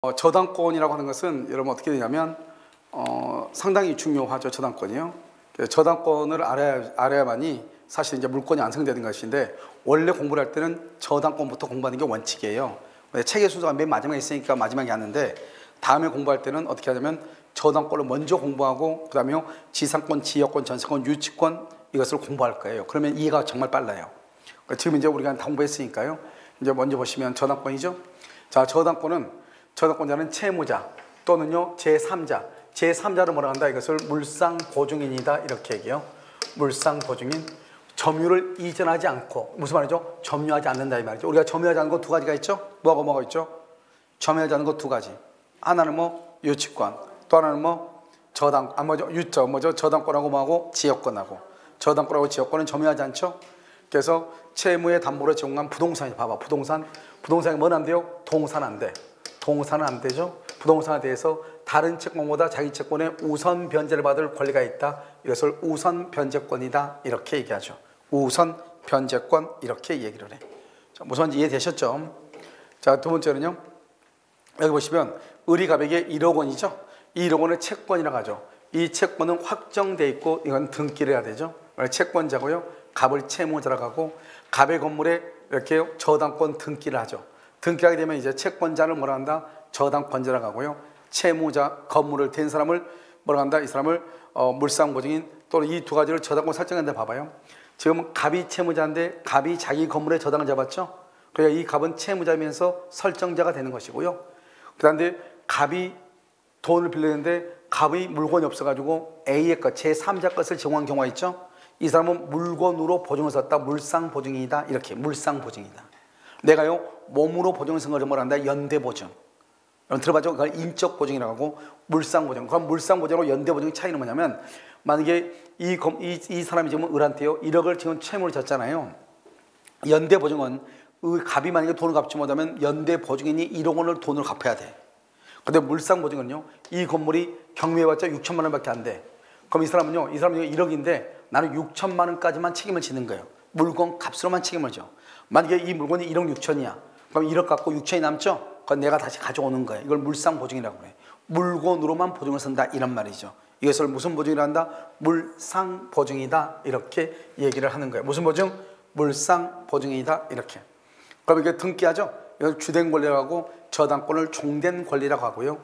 저당권이라고 하는 것은 여러분 어떻게 되냐면 상당히 중요하죠. 저당권이요. 저당권을 알아야만이 사실 이제 물권이 완성되는 것인데, 원래 공부를 할 때는 저당권부터 공부하는 게 원칙이에요. 책의 순서가 맨 마지막에 있으니까 마지막에 하는데, 다음에 공부할 때는 어떻게 하냐면 저당권을 먼저 공부하고 그 다음에 지상권, 지역권, 전세권, 유치권 이것을 공부할 거예요. 그러면 이해가 정말 빨라요. 지금 이제 우리가 다 공부했으니까요. 이제 먼저 보시면 저당권이죠. 자, 저당권자는 채무자 또는요 제3자, 제3자를 뭐라 한다? 이것을 물상보증인이다 이렇게 얘기해요. 물상보증인, 점유를 이전하지 않고, 무슨 말이죠? 점유하지 않는다 이 말이죠. 우리가 점유하지 않는 거 두 가지가 있죠. 뭐가 있죠? 점유하지 않는 거 두 가지. 하나는 뭐 유치권, 또 하나는 뭐 저당, 저당권하고 뭐하고 지역권하고. 저당권하고 지역권은 점유하지 않죠. 그래서 채무의 담보로 제공한 부동산이, 봐봐, 부동산이 뭐는 안 돼요? 동산 안 돼. 동산은 안 되죠. 부동산에 대해서 다른 채권보다 자기 채권에 우선 변제를 받을 권리가 있다. 이것을 우선 변제권이다 이렇게 얘기하죠. 우선 변제권 이렇게 얘기를 해. 자, 무슨 이해되셨죠? 자, 두 번째는요. 여기 보시면 의리가백의 1억 원이죠. 이 1억 원을 채권이라고 하죠. 이 채권은 확정돼 있고 이건 등기를 해야 되죠. 채권자고요. 갑을 채무자라고 하고, 갑의 건물에 이렇게 저당권 등기를 하죠. 등기하게 되면 이제 채권자를 뭐라 한다? 저당권자라고 하고요. 채무자, 건물을 댄 사람을 뭐라 한다? 이 사람을 물상보증인, 또는 이 두 가지를 저당권 설정한데, 봐봐요. 지금 갑이 채무자인데 갑이 자기 건물에 저당을 잡았죠. 그러니까 이 갑은 채무자면서 설정자가 되는 것이고요. 그다음에 갑이 돈을 빌렸는데 갑의 물건이 없어가지고 A의 것, 제3자 것을 제공한 경우가 있죠. 이 사람은 물건으로 보증을 썼다. 물상보증인이다. 이렇게 물상보증이다. 내가요 몸으로 보증을 쓴 것을 뭐라 한다? 연대보증. 여러분 들어봤죠? 그걸 인적보증이라고 하고 물상보증. 그럼 물상보증하고 연대보증의 차이는 뭐냐면, 만약에 이 사람이 지금 을한테요 1억을 지금 채무를 졌잖아요. 연대보증은 갑이 만약에 돈을 갚지 못하면 연대보증인이 1억 원을 돈을 갚아야 돼. 근데 물상보증은요, 이 건물이 경매해봤자 6천만 원밖에 안 돼. 그럼 이 사람은요 1억인데 나는 6천만 원까지만 책임을 지는 거예요. 물건 값으로만 책임을 져. 만약에 이 물건이 1억 6천이야. 그럼 1억 갖고 6천이 남죠? 그건 내가 다시 가져오는 거예요. 이걸 물상보증이라고 그래. 물건으로만 보증을 쓴다 이런 말이죠. 이것을 무슨 보증이라 한다? 물상보증이다 이렇게 얘기를 하는 거예요. 무슨 보증? 물상보증이다 이렇게. 그럼 이게 등기하죠? 이걸 주된 권리라고 하고, 저당권을 종된 권리라고 하고요.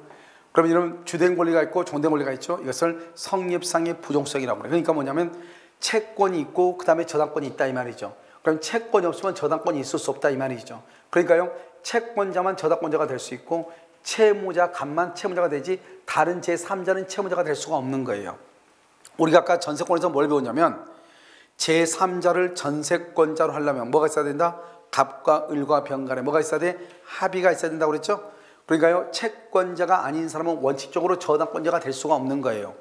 그럼 이런 주된 권리가 있고 종된 권리가 있죠. 이것을 성립상의 부종성이라고 그래요. 그러니까 뭐냐면 채권이 있고 그 다음에 저당권이 있다 이 말이죠. 그럼 채권이 없으면 저당권이 있을 수 없다 이 말이죠. 그러니까요 채권자만 저당권자가 될 수 있고, 채무자 갑만 채무자가 되지 다른 제3자는 채무자가 될 수가 없는 거예요. 우리가 아까 전세권에서 뭘 배웠냐면, 제3자를 전세권자로 하려면 뭐가 있어야 된다? 갑과 을과 병간에 뭐가 있어야 돼? 합의가 있어야 된다고 그랬죠. 그러니까요 채권자가 아닌 사람은 원칙적으로 저당권자가 될 수가 없는 거예요.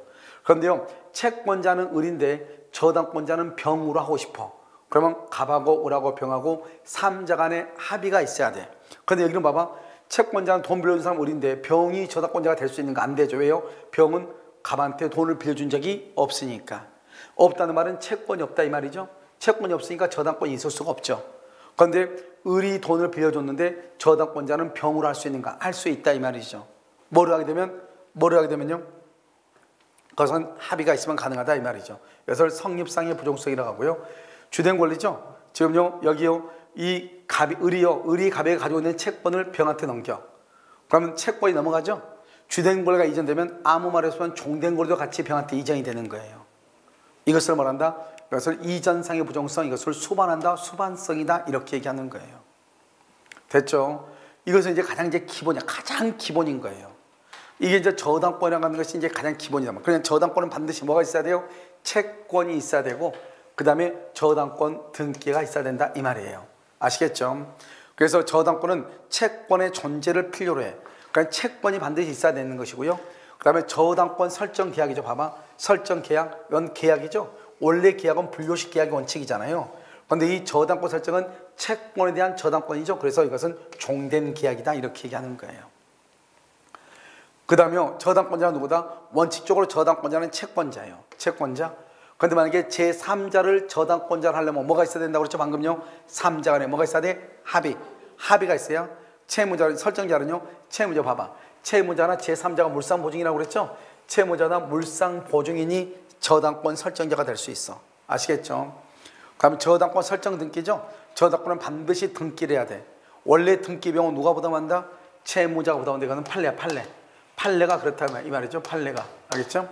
그런데요 채권자는 을인데 저당권자는 병으로 하고 싶어. 그러면 갑하고 을하고 병하고 3자 간에 합의가 있어야 돼. 그런데 여기는 봐봐, 채권자는 돈 빌려준 사람 을인데 병이 저당권자가 될 수 있는 거 안 되죠. 왜요? 병은 갑한테 돈을 빌려준 적이 없으니까. 없다는 말은 채권이 없다 이 말이죠. 채권이 없으니까 저당권이 있을 수가 없죠. 그런데 을이 돈을 빌려줬는데 저당권자는 병으로 할 수 있는가? 할 수 있다 이 말이죠. 뭐를 하게 되면요 그것은 합의가 있으면 가능하다 이 말이죠. 그래서 성립상의 부종성이라고 하고요. 주된 권리죠. 지금요 여기요 이 을이 갑에게 가지고 있는 채권을 병한테 넘겨. 그러면 채권이 넘어가죠. 주된 권리가 이전되면 아무 말 없으면 종된 권리도 같이 병한테 이전이 되는 거예요. 이것을 말한다. 이것을 이전상의 부종성, 이것을 수반한다, 수반성이다 이렇게 얘기하는 거예요. 됐죠? 이것은 이제 가장 기본인 거예요. 이게 이제 저당권이라고 하는 것이 이제 가장 기본이다. 그냥 저당권은 반드시 뭐가 있어야 돼요? 채권이 있어야 되고, 그 다음에 저당권 등기가 있어야 된다 이 말이에요. 아시겠죠? 그래서 저당권은 채권의 존재를 필요로 해. 그러니까 채권이 반드시 있어야 되는 것이고요. 그 다음에 저당권 설정 계약이죠. 봐봐, 설정 계약, 이건 계약이죠. 원래 계약은 분료식 계약의 원칙이잖아요. 그런데 이 저당권 설정은 채권에 대한 저당권이죠. 그래서 이것은 종된 계약이다 이렇게 얘기하는 거예요. 그 다음에 저당권자는 누구다? 원칙적으로 저당권자는 채권자예요. 채권자. 그런데 만약에 제3자를 저당권자를 하려면 뭐가 있어야 된다고 그랬죠? 방금요 3자 간에 뭐가 있어야 돼? 합의가 있어야 채무자 설정자는요. 채무자 봐봐. 채무자나 제3자가 물상보증이라고 그랬죠. 채무자나 물상보증인이 저당권 설정자가 될 수 있어. 아시겠죠? 그러면 저당권 설정 등기죠. 저당권은 반드시 등기를 해야 돼. 원래 등기 비용은 누가 부담한다? 채무자가 부담한다. 이거는 판례야, 판례. 판례가 그렇다면 이 말이죠. 판례가. 알겠죠?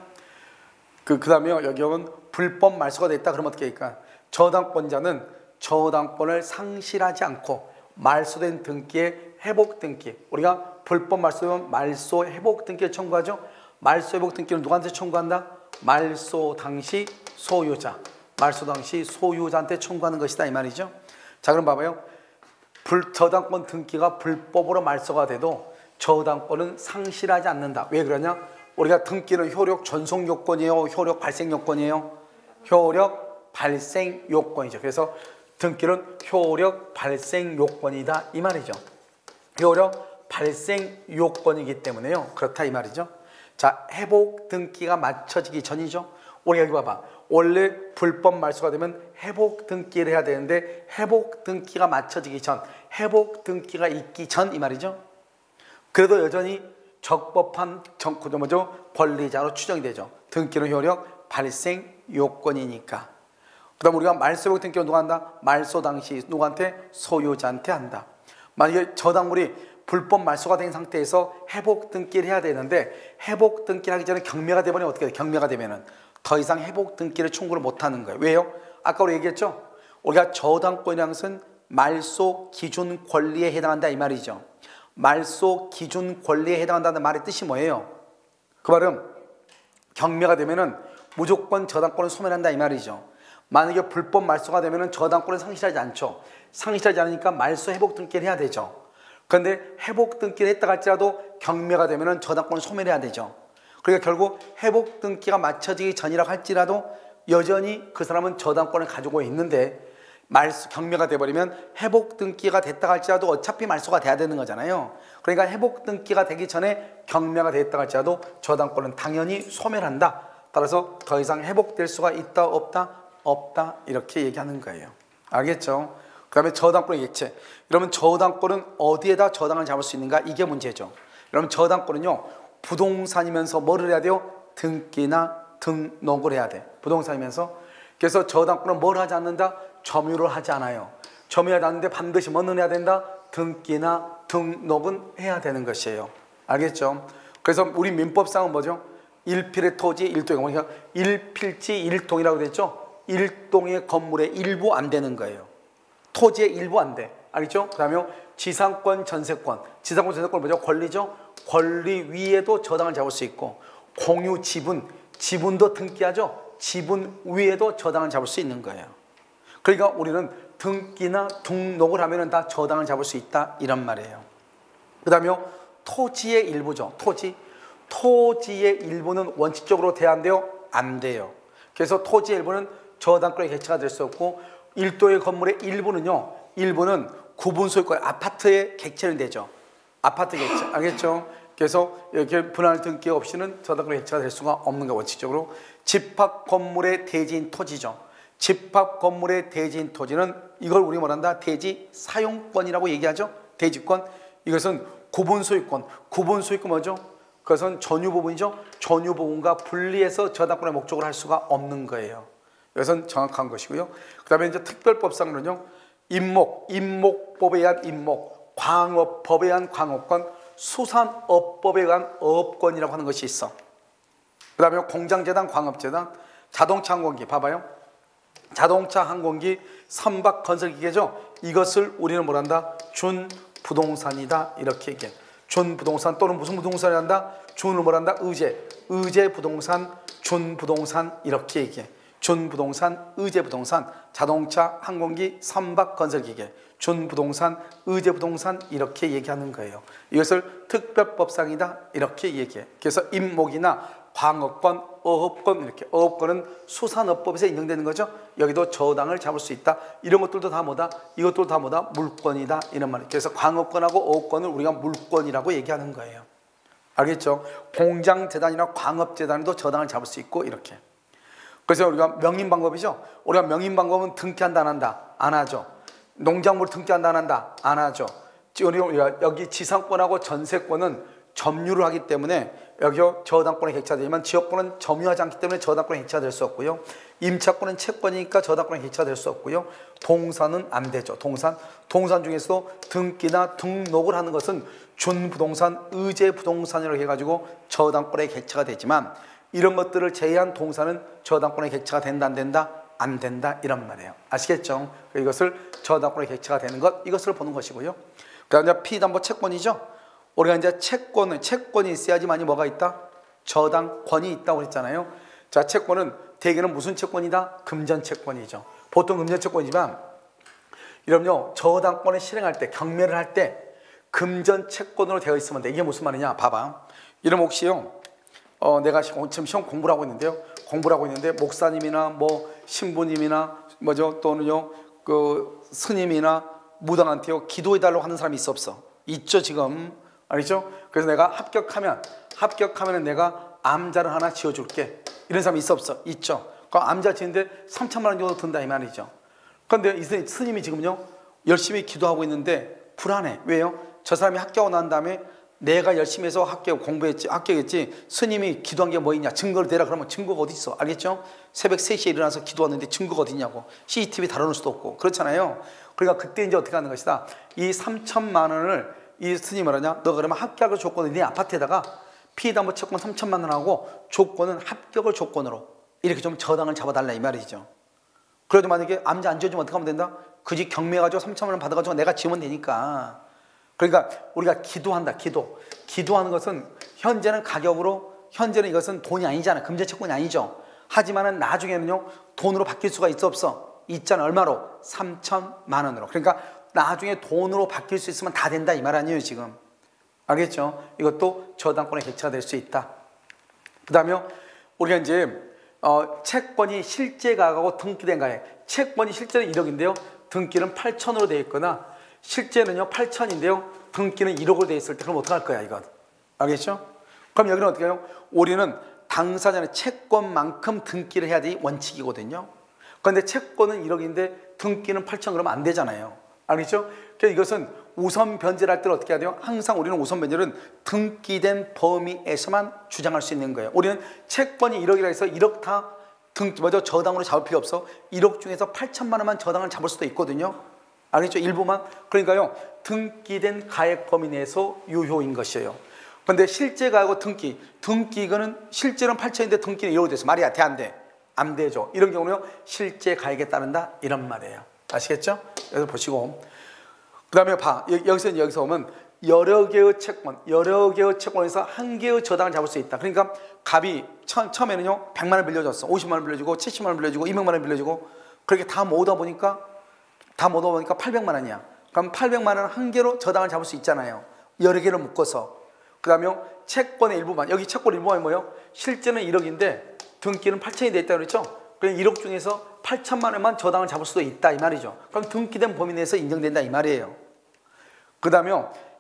그 다음에 여기는 불법 말소가 됐다. 그러면 어떻게 할까? 저당권자는 저당권을 상실하지 않고 말소된 등기의 회복 등기. 우리가 불법 말소면 말소 회복 등기를 청구하죠. 말소 회복 등기를 누구한테 청구한다? 말소 당시 소유자. 말소 당시 소유자한테 청구하는 것이다. 이 말이죠. 자, 그럼 봐봐요. 저당권 등기가 불법으로 말소가 돼도 저당권은 상실하지 않는다. 왜 그러냐? 우리가 등기는 효력 전송 요건이에요? 효력 발생 요건이에요? 효력 발생 요건이죠. 그래서 등기는 효력 발생 요건이다. 이 말이죠. 효력 발생 요건이기 때문에요. 그렇다 이 말이죠. 자, 회복 등기가 맞춰지기 전이죠. 우리 여기 봐봐. 원래 불법 말소가 되면 회복 등기를 해야 되는데 회복 등기가 맞춰지기 전, 회복 등기가 있기 전 이 말이죠. 그래도 여전히 적법한 권리자로 추정이 되죠. 등기는 효력 발생 요건이니까. 그 다음 우리가 말소 회복 등기를 누가 한다? 말소 당시 누구한테? 소유자한테 한다. 만약에 저당물이 불법 말소가 된 상태에서 회복 등기를 해야 되는데 회복 등기를 하기 전에 경매가 되면 어떻게 돼? 경매가 되면은 더 이상 회복 등기를 청구를 못하는 거예요. 왜요? 아까 우리 얘기했죠? 우리가 저당권이라는 것은 말소 기준 권리에 해당한다 이 말이죠. 말소 기준 권리에 해당한다는 말의 뜻이 뭐예요? 그 말은 경매가 되면은 무조건 저당권을 소멸한다 이 말이죠. 만약에 불법 말소가 되면은 저당권을 상실하지 않죠. 상실하지 않으니까 말소 회복 등기를 해야 되죠. 그런데 회복 등기를 했다 할지라도 경매가 되면은 저당권을 소멸해야 되죠. 그러니까 결국 회복 등기가 맞춰지기 전이라고 할지라도 여전히 그 사람은 저당권을 가지고 있는데 경매가 돼버리면 회복 등기가 됐다 할지라도 어차피 말소가 돼야 되는 거잖아요. 그러니까 회복 등기가 되기 전에 경매가 됐다 할지라도 저당권은 당연히 소멸한다. 따라서 더 이상 회복될 수가 있다 없다? 없다 이렇게 얘기하는 거예요. 알겠죠? 그 다음에 저당권의 객체. 여러분 저당권은 어디에다 저당을 잡을 수 있는가? 이게 문제죠. 여러분 저당권은요 부동산이면서 뭐를 해야 돼요? 등기나 등록을 해야 돼. 부동산이면서. 그래서 저당권은 뭘 하지 않는다? 점유를 하지 않아요. 점유하지 않는데 반드시 뭐는 해야 된다? 등기나 등록은 해야 되는 것이에요. 알겠죠? 그래서 우리 민법상은 뭐죠? 일필의 토지 일동이 그러니까 일필지 일동이라고 됐죠? 일동의 건물의 일부 안 되는 거예요. 토지의 일부 안 돼. 알겠죠? 그 다음에 지상권, 전세권. 지상권, 전세권 뭐죠? 권리죠? 권리 위에도 저당을 잡을 수 있고 공유 지분, 지분도 등기하죠? 지분 위에도 저당을 잡을 수 있는 거예요. 그러니까 우리는 등기나 등록을 하면 다 저당을 잡을 수 있다 이런 말이에요. 그 다음에 토지의 일부죠. 토지의 일부는 원칙적으로 돼야 안 돼요? 안 돼요. 그래서 토지의 일부는 저당권의 객체가 될 수 없고 일도의 건물의 일부는요. 일부는 구분 소유권 아파트의 객체는 되죠. 아파트 객체. 알겠죠? 그래서 이렇게 분할 등기 없이는 저당권의 객체가 될 수가 없는 거 원칙적으로. 집합 건물의 대지인 토지죠. 집합 건물의 대지인 토지는 이걸 우리 뭐란다? 대지 사용권이라고 얘기하죠. 대지권. 이것은 구분 소유권. 구분 소유권 뭐죠? 그것은 전유 부분이죠. 전유 부분과 분리해서 저당권의 목적을 할 수가 없는 거예요. 이것은 정확한 것이고요. 그 다음에 이제 특별법상으로는요. 임목법에 의한 임목, 광업법에 의한 광업권, 수산업법에 의한 어업권이라고 하는 것이 있어. 그 다음에 공장재단, 광업재단, 자동차 항공기 봐봐요. 자동차 항공기 선박건설기계죠. 이것을 우리는 뭐란다? 준부동산이다 이렇게 얘기해. 준부동산 또는 무슨 부동산을 한다? 준을 뭐란다? 의제부동산, 준부동산 이렇게 얘기해. 준부동산, 의제부동산, 자동차, 항공기, 선박건설기계, 준부동산, 의제부동산 이렇게 얘기하는 거예요. 이것을 특별법상이다 이렇게 얘기해. 그래서 임목이나 광업권, 어업권 이렇게. 어업권은 수산업법에서 인정되는 거죠. 여기도 저당을 잡을 수 있다. 이런 것들도 다 뭐다? 이것들도 다 뭐다? 물권이다 이런 말이에요. 그래서 광업권하고 어업권을 우리가 물권이라고 얘기하는 거예요. 알겠죠? 공장재단이나 광업재단도 저당을 잡을 수 있고 이렇게. 그래서 우리가 명인방법이죠. 우리가 명인방법은 등기한다 안 한다? 안 하죠. 농작물 등기한다 안 한다? 안 하죠. 여기 지상권하고 전세권은 점유를 하기 때문에 여기 저당권에 객차되지만 지역권은 점유하지 않기 때문에 저당권에 객차될 수 없고요. 임차권은 채권이니까 저당권에 객차될 수 없고요. 동산은 안 되죠. 동산 중에서도 등기나 등록을 하는 것은 준부동산, 의제부동산이라고 해가지고 저당권에 객차가 되지만 이런 것들을 제외한 동산은 저당권에 객차가 된다 안 된다? 안 된다 이런 말이에요. 아시겠죠? 이것을 저당권에 객차가 되는 것, 이것을 보는 것이고요. 그다음에 이제 피담보 채권이죠. 우리가 이제 채권이 있어야지만이 뭐가 있다? 저당권이 있다고 그랬잖아요. 자, 채권은 대개는 무슨 채권이다? 금전채권이죠. 보통 금전채권이지만 이러면요, 저당권을 실행할 때, 경매를 할 때 금전채권으로 되어 있으면 돼. 이게 무슨 말이냐? 봐봐. 이러면 혹시요, 내가 지금 시험 공부를 하고 있는데요. 공부를 하고 있는데 목사님이나 뭐 신부님이나 뭐죠, 또는요 그 스님이나 무당한테요 기도해달라고 하는 사람이 있어 없어? 있죠 지금. 알겠죠? 그래서 내가 합격하면 내가 암자를 하나 지어줄게, 이런 사람이 있어 없어? 있죠. 그 암자 지는데 3천만 원 정도 든다 이 말이죠. 그런데 이 스님이 지금요 열심히 기도하고 있는데 불안해. 왜요? 저 사람이 합격하고 난 다음에 내가 열심히 해서 합격했지 스님이 기도한 게 뭐 있냐, 증거를 대라. 그러면 증거가 어디 있어? 알겠죠? 새벽 3시에 일어나서 기도하는데 증거가 어디 있냐고. CCTV 다뤄놓을 수도 없고 그렇잖아요. 그러니까 그때 이제 어떻게 하는 것이다. 이 3천만 원을 이 스님이 말하냐, 너 그러면 합격을 조건으로 네 아파트에다가 피담보 채권 3천만 원하고 조건은 합격을 조건으로 이렇게 좀 저당을 잡아달라 이 말이죠. 그래도 만약에 암자 안 지어주면 어떻게 하면 된다? 그 집 경매해가지고 3천만 원 받아가지고 내가 지으면 되니까. 그러니까 우리가 기도한다. 기도하는 것은 현재는 현재는 이것은 돈이 아니잖아. 금전채권이 아니죠. 하지만은 나중에는요 돈으로 바뀔 수가 있어 없어? 있잖아. 얼마로? 3천만 원으로. 그러니까 나중에 돈으로 바뀔 수 있으면 다 된다 이 말 아니에요 지금. 알겠죠? 이것도 저당권의 객차가 될 수 있다. 그 다음에 우리가 이제 채권이 실제 가격하고 등기된 가액. 채권이 실제는 1억인데요 등기는 8천으로 되어 있거나 실제는요 8천인데요 등기는 1억으로 되어 있을 때 그럼 어떡할 거야 이건? 알겠죠? 그럼 여기는 어떻게 해요? 우리는 당사자는 채권만큼 등기를 해야 되는 원칙이거든요. 그런데 채권은 1억인데 등기는 8천 그러면 안 되잖아요. 알겠죠? 그래서 이것은 우선 변제를 할 때는 어떻게 해야 돼요? 항상 우리는 우선 변제는 등기된 범위에서만 주장할 수 있는 거예요. 우리는 채권이 1억이라 해서 1억 다 저당으로 잡을 필요 없어. 1억 중에서 8천만 원만 저당을 잡을 수도 있거든요. 알겠죠? 일부만. 그러니까요 등기된 가액 범위 내에서 유효인 것이에요. 그런데 실제 가액하고 등기는 실제는 8천인데 등기는 1억이 돼서 말이 돼 안 돼? 안 되죠. 이런 경우는 실제 가액에 따른다 이런 말이에요. 아시겠죠? 여기서 보시고 그 다음에 여기서 보면 여러 개의 채권에서 한 개의 저당을 잡을 수 있다. 그러니까 갑이 처음에는요 100만 원 빌려줬어. 50만 원 빌려주고 70만 원 빌려주고 200만 원 빌려주고 그렇게 다 모으다 보니까 800만 원이야. 그럼 800만 원 한 개로 저당을 잡을 수 있잖아요. 여러 개를 묶어서. 그 다음에 채권의 일부만, 여기 채권 일부만이 뭐예요? 실제는 1억인데 등기는 8천이 돼 있다고 그랬죠? 그럼 1억 중에서 8천만 원만 저당을 잡을 수도 있다 이 말이죠. 그럼 등기된 범위 내에서 인정된다 이 말이에요. 그 다음에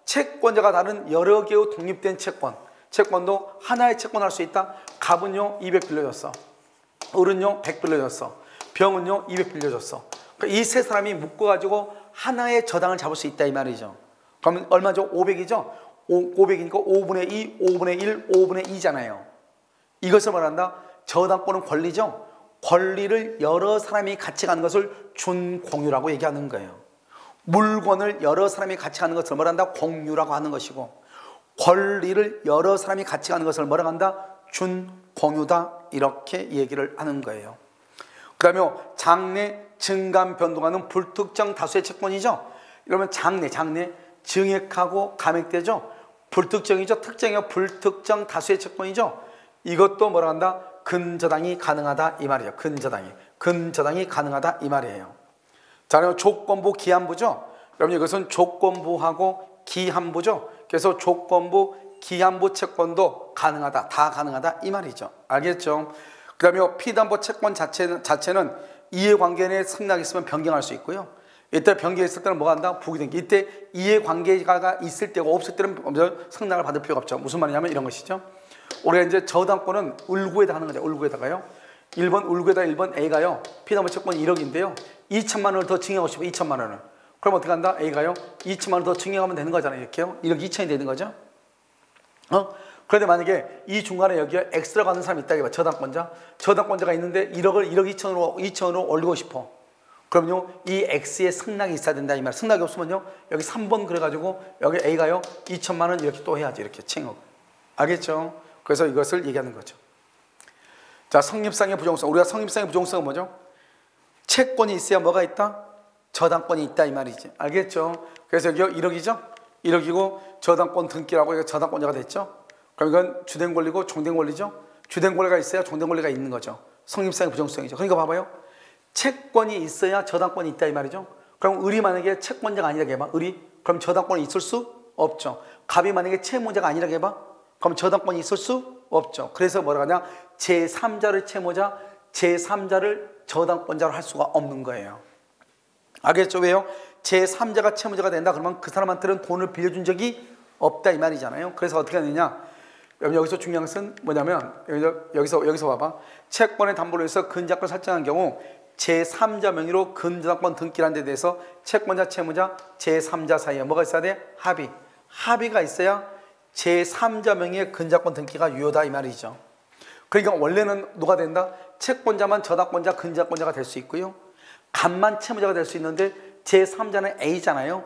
채권자가 다른 여러 개의 독립된 채권도 하나의 채권을 할 수 있다. 갑은요 200 빌려줬어. 을은요 100 빌려줬어. 병은요 200 빌려줬어. 그러니까 이 세 사람이 묶어가지고 하나의 저당을 잡을 수 있다 이 말이죠. 그러면 얼마죠? 500이죠? 500이니까 5분의 2, 5분의 1, 5분의 2잖아요. 이것을 말한다. 저당권은 권리죠. 권리를 여러 사람이 같이 가는 것을 준공유라고 얘기하는 거예요. 물건을 여러 사람이 같이 가는 것을 뭐라 한다? 공유라고 하는 것이고, 권리를 여러 사람이 같이 가는 것을 뭐라고 한다? 준공유다 이렇게 얘기를 하는 거예요. 그 다음에 장래, 증감, 변동하는 불특정 다수의 채권이죠. 이러면 장래 증액하고 감액되죠. 불특정이죠. 특정이요. 불특정 다수의 채권이죠. 이것도 뭐라 한다? 근저당이 가능하다 이 말이에요. 근저당이 가능하다 이 말이에요. 자, 그리고 조건부, 기한부죠. 여러분 이것은 조건부하고 기한부죠. 그래서 조건부, 기한부 채권도 가능하다, 다 가능하다 이 말이죠. 알겠죠? 그 다음에 피담보 채권 자체는 이해관계 내에 승낙이 있으면 변경할 수 있고요. 이때 변경했을 때는 뭐가 한다? 부기등기. 이때 이해관계가 있을 때고 없을 때는 승낙을 받을 필요가 없죠. 무슨 말이냐면 이런 것이죠. 우리가 이제 저당권은 울구에다 하는 거죠. 울구에다가요. 1번 울구에다 1번 A가요. 피담보 채권 1억인데요. 2천만 원을 더 증여하고 싶어요. 2천만 원을. 그럼 어떻게 한다? A가요 2천만 원 더 증여하면 되는 거잖아요. 이렇게요. 1억 2천이 되는 거죠. 그런데 만약에 이 중간에 여기에 X라고 하는 사람이 있다 해봐. 저당권자가 있는데 1억 2천으로 올리고 싶어. 그럼요 이 X의 승낙이 있어야 된다 이 말. 승낙이 없으면요 여기 3번 그래가지고 여기 A가요 2천만 원 이렇게 또 해야지. 이렇게 칭업. 알겠죠? 그래서 이것을 얘기하는 거죠. 자, 성립상의 부정성. 우리가 성립상의 부정성은 뭐죠? 채권이 있어야 뭐가 있다? 저당권이 있다 이 말이지. 알겠죠? 그래서 여기가 1억이죠? 1억이고 저당권 등기라고 이거 저당권자가 됐죠? 그럼 이건 주된 권리고 종된 권리죠? 주된 권리가 있어야 종된 권리가 있는 거죠. 성립상의 부정성이죠. 그러니까 봐봐요. 채권이 있어야 저당권이 있다 이 말이죠. 그럼 을이 만약에 채권자가 아니라고 해봐. 을이. 그럼 저당권이 있을 수 없죠. 갑이 만약에 채무자가 아니라고 해봐. 그럼 저당권이 있을 수 없죠. 그래서 뭐라고 하냐? 제3자를 채무자, 제3자를 저당권자로 할 수가 없는 거예요. 알겠죠? 왜요? 제3자가 채무자가 된다 그러면 그 사람한테는 돈을 빌려준 적이 없다 이 말이잖아요. 그래서 어떻게 하느냐? 여기서 중요한 것은 뭐냐면 여기서 봐봐. 채권의 담보로 해서 근저당권을 설정한 경우 제3자 명의로 근저당권 등기를 한 데 대해서 채권자, 채무자, 제3자 사이에 뭐가 있어야 돼? 합의. 합의가 있어야 제3자 명의의 근저당권 등기가 유효다 이 말이죠. 그러니까 원래는 누가 된다? 채권자만 저당권자, 근저당권자가 될 수 있고요. 갑만 채무자가 될 수 있는데 제3자는 A잖아요.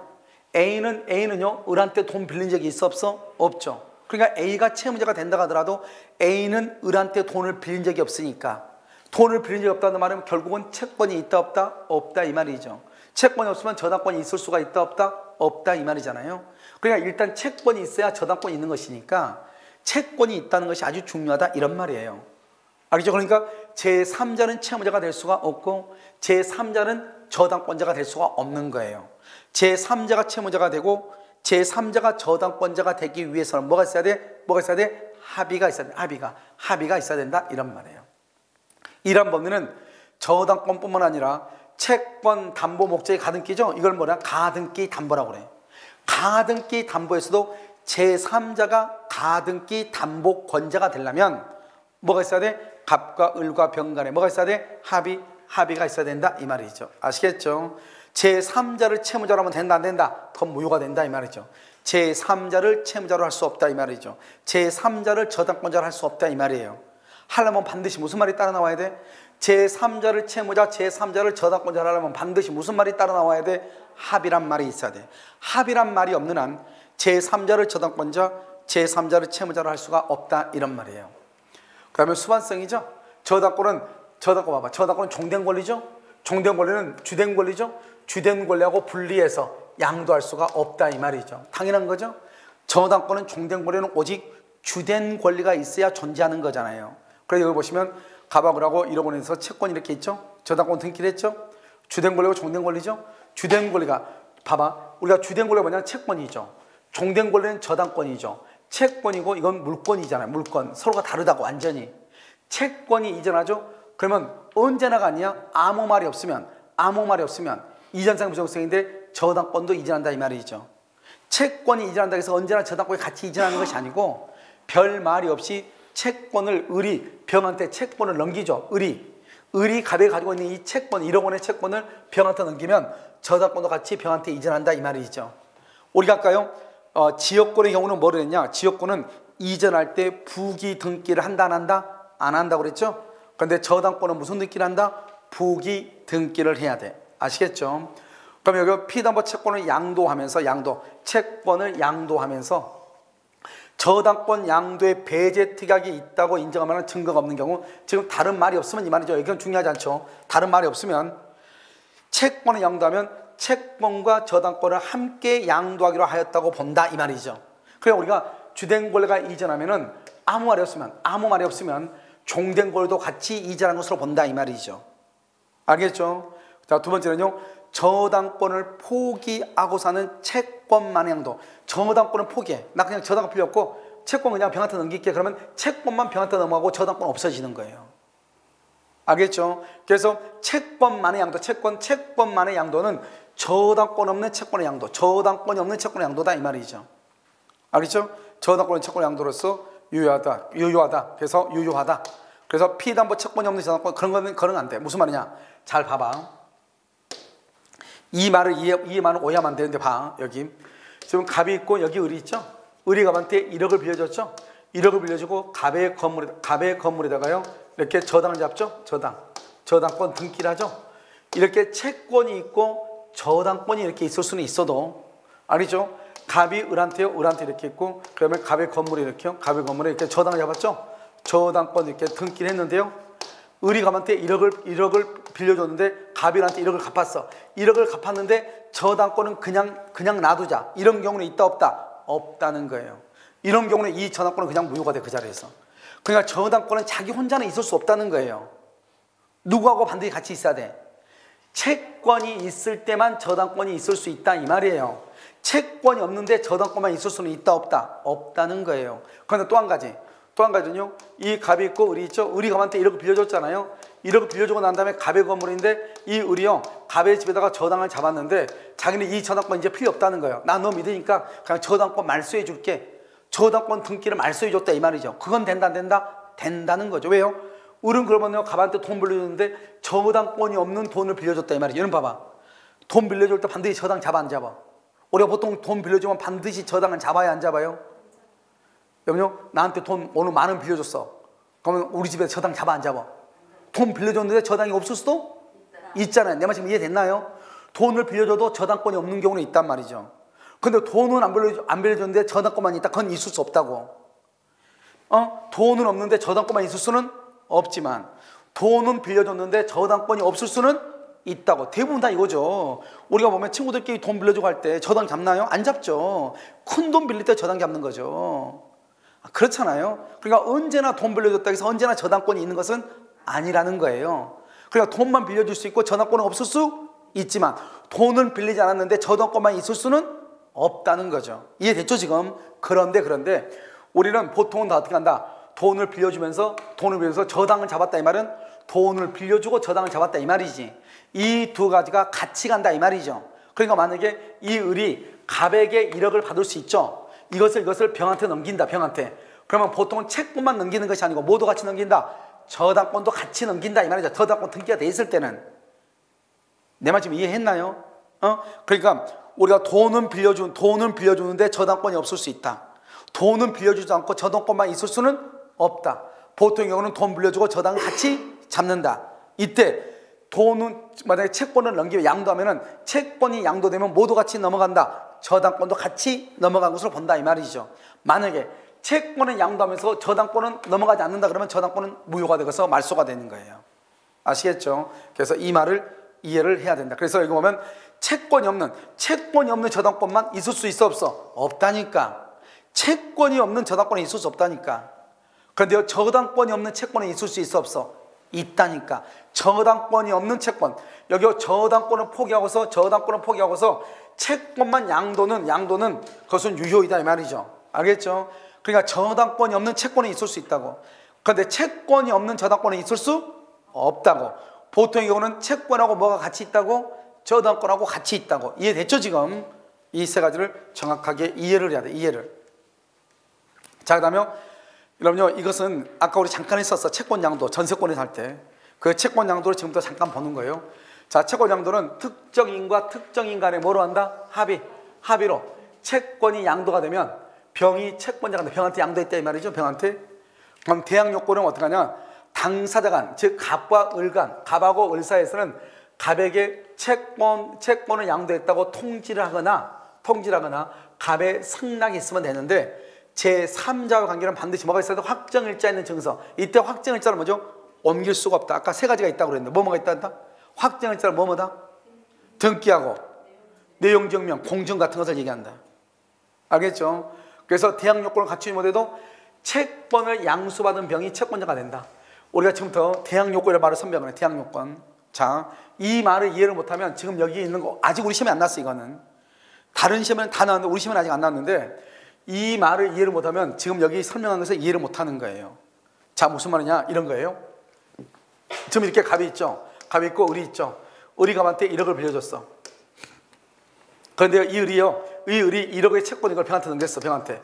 A는요 을한테 돈 빌린 적이 있어 없어? 없죠. 그러니까 A가 채무자가 된다 하더라도 A는 을한테 돈을 빌린 적이 없으니까 돈을 빌린 적이 없다는 말은 결국은 채권이 있다 없다? 없다 이 말이죠. 채권이 없으면 저당권이 있을 수가 있다 없다? 없다 이 말이잖아요. 그러니까 일단 채권이 있어야 저당권이 있는 것이니까 채권이 있다는 것이 아주 중요하다 이런 말이에요. 알겠죠? 그러니까 제3자는 채무자가 될 수가 없고 제3자는 저당권자가 될 수가 없는 거예요. 제3자가 채무자가 되고 제3자가 저당권자가 되기 위해서는 뭐가 있어야 돼? 뭐가 있어야 돼? 합의가 있어야 돼. 합의가 있어야 된다 이런 말이에요. 이런 범위는 저당권뿐만 아니라 채권 담보 목적의 가등기죠. 이걸 뭐냐? 가등기 담보라고 그래. 가등기 담보에서도 제3자가 가등기 담보권자가 되려면 뭐가 있어야 돼? 갑과 을과 병 간에 뭐가 있어야 돼? 합의가 있어야 된다 이 말이죠. 아시겠죠? 제3자를 채무자로 하면 된다 안 된다? 그건 무효가 된다 이 말이죠. 제3자를 채무자로 할 수 없다 이 말이죠. 제3자를 저당권자로 할 수 없다 이 말이에요. 하려면 반드시 무슨 말이 따라 나와야 돼? 제3자를 채무자, 제3자를 저당권자로 하려면 반드시 무슨 말이 따라 나와야 돼? 합의란 말이 있어야 돼. 합의란 말이 없는 한 제3자를 저당권자, 제3자를 채무자로 할 수가 없다 이런 말이에요. 그 다음에 수반성이죠. 저당권 봐봐. 저당권은 종된 권리죠. 종된 권리는 주된 권리죠. 주된 권리하고 분리해서 양도할 수가 없다 이 말이죠. 당연한 거죠. 저당권은 종된 권리는 오직 주된 권리가 있어야 존재하는 거잖아요. 그래서 여기 보시면 갑하고 1억 원에서 채권이 이렇게 있죠. 저당권 등기를 했죠. 주된 권리고 종된 권리죠. 주된 권리가 봐봐. 우리가 주된 권리가 뭐냐? 채권이죠. 종된 권리는 저당권이죠. 채권이고 이건 물권이잖아요. 물권. 서로가 다르다고 완전히. 채권이 이전하죠. 그러면 언제나 가냐? 아무 말이 없으면 이전상 부정성인데 저당권도 이전한다 이 말이죠. 채권이 이전한다 해서 언제나 저당권이 같이 이전하는 것이 아니고 별 말이 없이 채권을 을이 병한테 채권을 넘기죠. 을이 갑에 가지고 있는 이 채권 1억 원의 채권을 병한테 넘기면 저당권도 같이 병한테 이전한다 이 말이죠. 우리가 아까요 지역권의 경우는 뭐를 했냐? 지역권은 이전할 때 부기 등기를 한다 안 한다? 안 한다고 그랬죠? 그런데 저당권은 무슨 등기를 한다? 부기 등기를 해야 돼. 아시겠죠? 그럼 여기 피담보 채권을 양도하면서 채권을 양도하면서 저당권 양도에 배제 특약이 있다고 인정하면 증거가 없는 경우 지금 다른 말이 없으면 이 말이죠. 이건 중요하지 않죠. 다른 말이 없으면 채권을 양도하면 채권과 저당권을 함께 양도하기로 하였다고 본다 이 말이죠. 그래 우리가 주된 권리가 이전하면은 아무 말이 없으면 종된 권리도 같이 이전한 것으로 본다 이 말이죠. 알겠죠? 자, 두 번째는요. 저당권을 포기하고 사는 채권만의 양도. 저당권을 포기해. 나 그냥 저당권 필요 없고 채권 그냥 병한테 넘길게. 그러면 채권만 병한테 넘어가고 저당권 없어지는 거예요. 알겠죠? 그래서 채권만의 양도, 채권만의 양도는 저당권 없는 채권의 양도, 저당권이 없는 채권의 양도다 이 말이죠. 알겠죠? 저당권은 채권의 양도로서 유효하다. 그래서 유효하다. 그래서 피담보 채권이 없는 저당권 그런 건 안 돼. 무슨 말이냐? 잘 봐봐. 이 말을 이해만 오해하면 안 되는데 봐. 여기 지금 갑이 있고 여기 을이 있죠. 을이 갑한테 1억을 빌려줬죠. 1억을 빌려주고 갑의 건물에다가요 이렇게 저당을 잡죠. 저당권 등기를 하죠. 이렇게 채권이 있고 저당권이 이렇게 있을 수는 있어도 아니죠. 갑이 을한테요. 을한테 이렇게 있고 그러면 갑의 건물이 이렇게요. 갑의 건물에 이렇게 저당을 잡았죠. 저당권 이렇게 등기를 했는데요. 을이 갑한테 1억을 빌려줬는데 갑이 을한테 1억을 갚았어. 1억을 갚았는데 저당권은 그냥 놔두자. 이런 경우는 있다 없다? 없다는 거예요. 이런 경우는 이 저당권은 그냥 무효가 돼 그 자리에서. 그러니까 저당권은 자기 혼자는 있을 수 없다는 거예요. 누구하고 반드시 같이 있어야 돼. 채권이 있을 때만 저당권이 있을 수 있다 이 말이에요. 채권이 없는데 저당권만 있을 수는 있다 없다? 없다는 거예요. 그런데 또 한 가지는요. 이 갑이 있고 을이 있죠. 을이 갑한테 1억을 빌려줬잖아요. 1억을 빌려주고 난 다음에 갑의 건물인데 이 을이요. 갑의 집에다가 저당을 잡았는데 자기는 이 저당권 이제 필요 없다는 거예요. 나 너 믿으니까 그냥 저당권 말소해 줄게. 저당권 등기를 말소해 줬다 이 말이죠. 그건 된다 안 된다? 된다는 거죠. 왜요? 을은 그러면요. 갑한테 돈 빌려줬는데 저당권이 없는 돈을 빌려줬다 이 말이죠. 여러분 봐봐. 돈 빌려줄 때 반드시 저당 잡아 안 잡아? 우리가 보통 돈 빌려주면 반드시 저당을 잡아야 안 잡아요? 여러분요. 나한테 돈 오늘 10,000원 빌려줬어. 그러면 우리 집에 저당 잡아 안 잡아? 돈 빌려줬는데 저당이 없을 수도 있잖아요. 내 말 지금 이해됐나요? 돈을 빌려줘도 저당권이 없는 경우는 있단 말이죠. 근데 돈은 안 빌려줬는데 저당권만 있다. 그건 있을 수 없다고. 돈은 없는데 저당권만 있을 수는 없지만 돈은 빌려줬는데 저당권이 없을 수는 있다고. 대부분 다 이거죠. 우리가 보면 친구들끼리 돈 빌려주고 할 때 저당 잡나요? 안 잡죠. 큰 돈 빌릴 때 저당 잡는 거죠. 그렇잖아요. 그러니까 언제나 돈 빌려줬다고 해서 언제나 저당권이 있는 것은 아니라는 거예요. 그러니까 돈만 빌려줄 수 있고 저당권은 없을 수 있지만 돈은 빌리지 않았는데 저당권만 있을 수는 없다는 거죠. 이해됐죠 지금? 그런데 우리는 보통은 다 어떻게 한다? 돈을 빌려주면서 저당을 잡았다 이 말은 돈을 빌려주고 저당을 잡았다 이 말이지. 이 두 가지가 같이 간다 이 말이죠. 그러니까 만약에 이 을이 갑에게 1억을 받을 수 있죠. 이것을 병한테 넘긴다. 병한테. 그러면 보통은 채권만 넘기는 것이 아니고 모두 같이 넘긴다. 저당권도 같이 넘긴다 이 말이죠. 저당권 등기가 돼 있을 때는. 내 말 지금 이해했나요? 그러니까 우리가 돈은 빌려주는데 저당권이 없을 수 있다. 돈은 빌려주지 않고 저당권만 있을 수는 없다. 보통의 경우는 돈 빌려주고 저당을 같이 잡는다. 이때 돈은 만약에 채권을 넘기면 양도하면은 채권이 양도되면 모두 같이 넘어간다. 저당권도 같이 넘어간 것으로 본다 이 말이죠. 만약에 채권을 양도하면서 저당권은 넘어가지 않는다 그러면 저당권은 무효가 되어서 말소가 되는 거예요. 아시겠죠? 그래서 이 말을 이해를 해야 된다. 그래서 여기 보면 채권이 없는 저당권만 있을 수 있어 없어? 없다니까. 채권이 없는 저당권이 있을 수 없다니까. 그런데 저당권이 없는 채권이 있을 수 있어 없어? 있다니까. 저당권이 없는 채권. 여기 저당권을 포기하고서 채권만 양도는 그것은 유효이다 이 말이죠. 알겠죠? 그러니까 저당권이 없는 채권이 있을 수 있다고. 그런데 채권이 없는 저당권이 있을 수 없다고. 보통의 경우는 채권하고 뭐가 같이 있다고? 저당권하고 같이 있다고. 이해됐죠 지금? 이 세 가지를 정확하게 이해를 해야 돼. 이해를. 자, 그 다음에 여러분요, 이것은 아까 우리 잠깐 했었어. 채권 양도, 전세권에서 할 때. 그 채권 양도를 지금부터 잠깐 보는 거예요. 자, 채권 양도는 특정인과 특정인 간에 뭐로 한다? 합의로. 채권이 양도가 되면 병이 채권자가 병한테 양도했다 이 말이죠. 병한테. 그럼 대항 요건은 어떻게 하냐? 당사자 간, 즉 갑과 을 간, 갑하고 을 사이에서는 갑에게 채권을 양도했다고 통지를 하거나 갑의 승낙이 있으면 되는데 제3자와 관계는 반드시 뭐가 있어야 돼? 확정일자 있는 증서. 이때 확정일자는 뭐죠? 옮길 수가 없다. 아까 세 가지가 있다고 그랬는데 뭐가 있다? 확정일자는 뭐뭐다? 등기하고 내용증명, 공증 같은 것을 얘기한다. 알겠죠? 그래서 대항 요건을 갖추지 못해도 채권을 양수받은 병이 채권자가 된다. 우리가 지금부터 대항 요건이라는 말을 선배하는 대항 요건. 자, 이 말을 이해를 못하면 지금 여기 있는 거 아직 우리 시험에 안 났어. 이거는 다른 시험에는 다 나왔는데 우리 시험은 아직 안 나왔는데 이 말을 이해를 못하면 지금 여기 설명한 것을 이해를 못하는 거예요. 자, 무슨 말이냐 이런 거예요. 지금 이렇게 갑이 있죠. 갑이 있고 을이 있죠. 을이 갑한테 1억을 빌려줬어. 그런데 이 을이 1억의 채권 이걸 병한테 넘겼어. 병한테.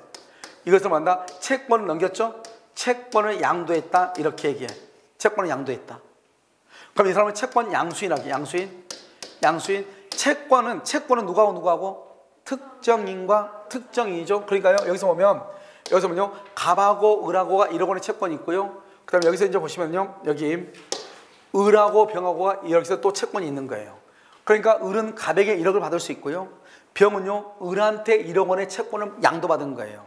이것을 뭐한다? 채권을 넘겼죠. 채권을 양도했다 이렇게 얘기해. 채권을 양도했다. 그럼 이 사람은 채권 양수인하게 양수인 채권은 누구하고 누구하고? 특정인과 특정인이죠. 그러니까요, 여기서 보면요, 갑하고 을하고가 1억 원의 채권이 있고요. 그 다음에 여기서 이제 보시면요, 여기 을하고 병하고가 여기서 또 채권이 있는 거예요. 그러니까 을은 갑에게 1억을 받을 수 있고요. 병은요, 을한테 1억 원의 채권을 양도받은 거예요.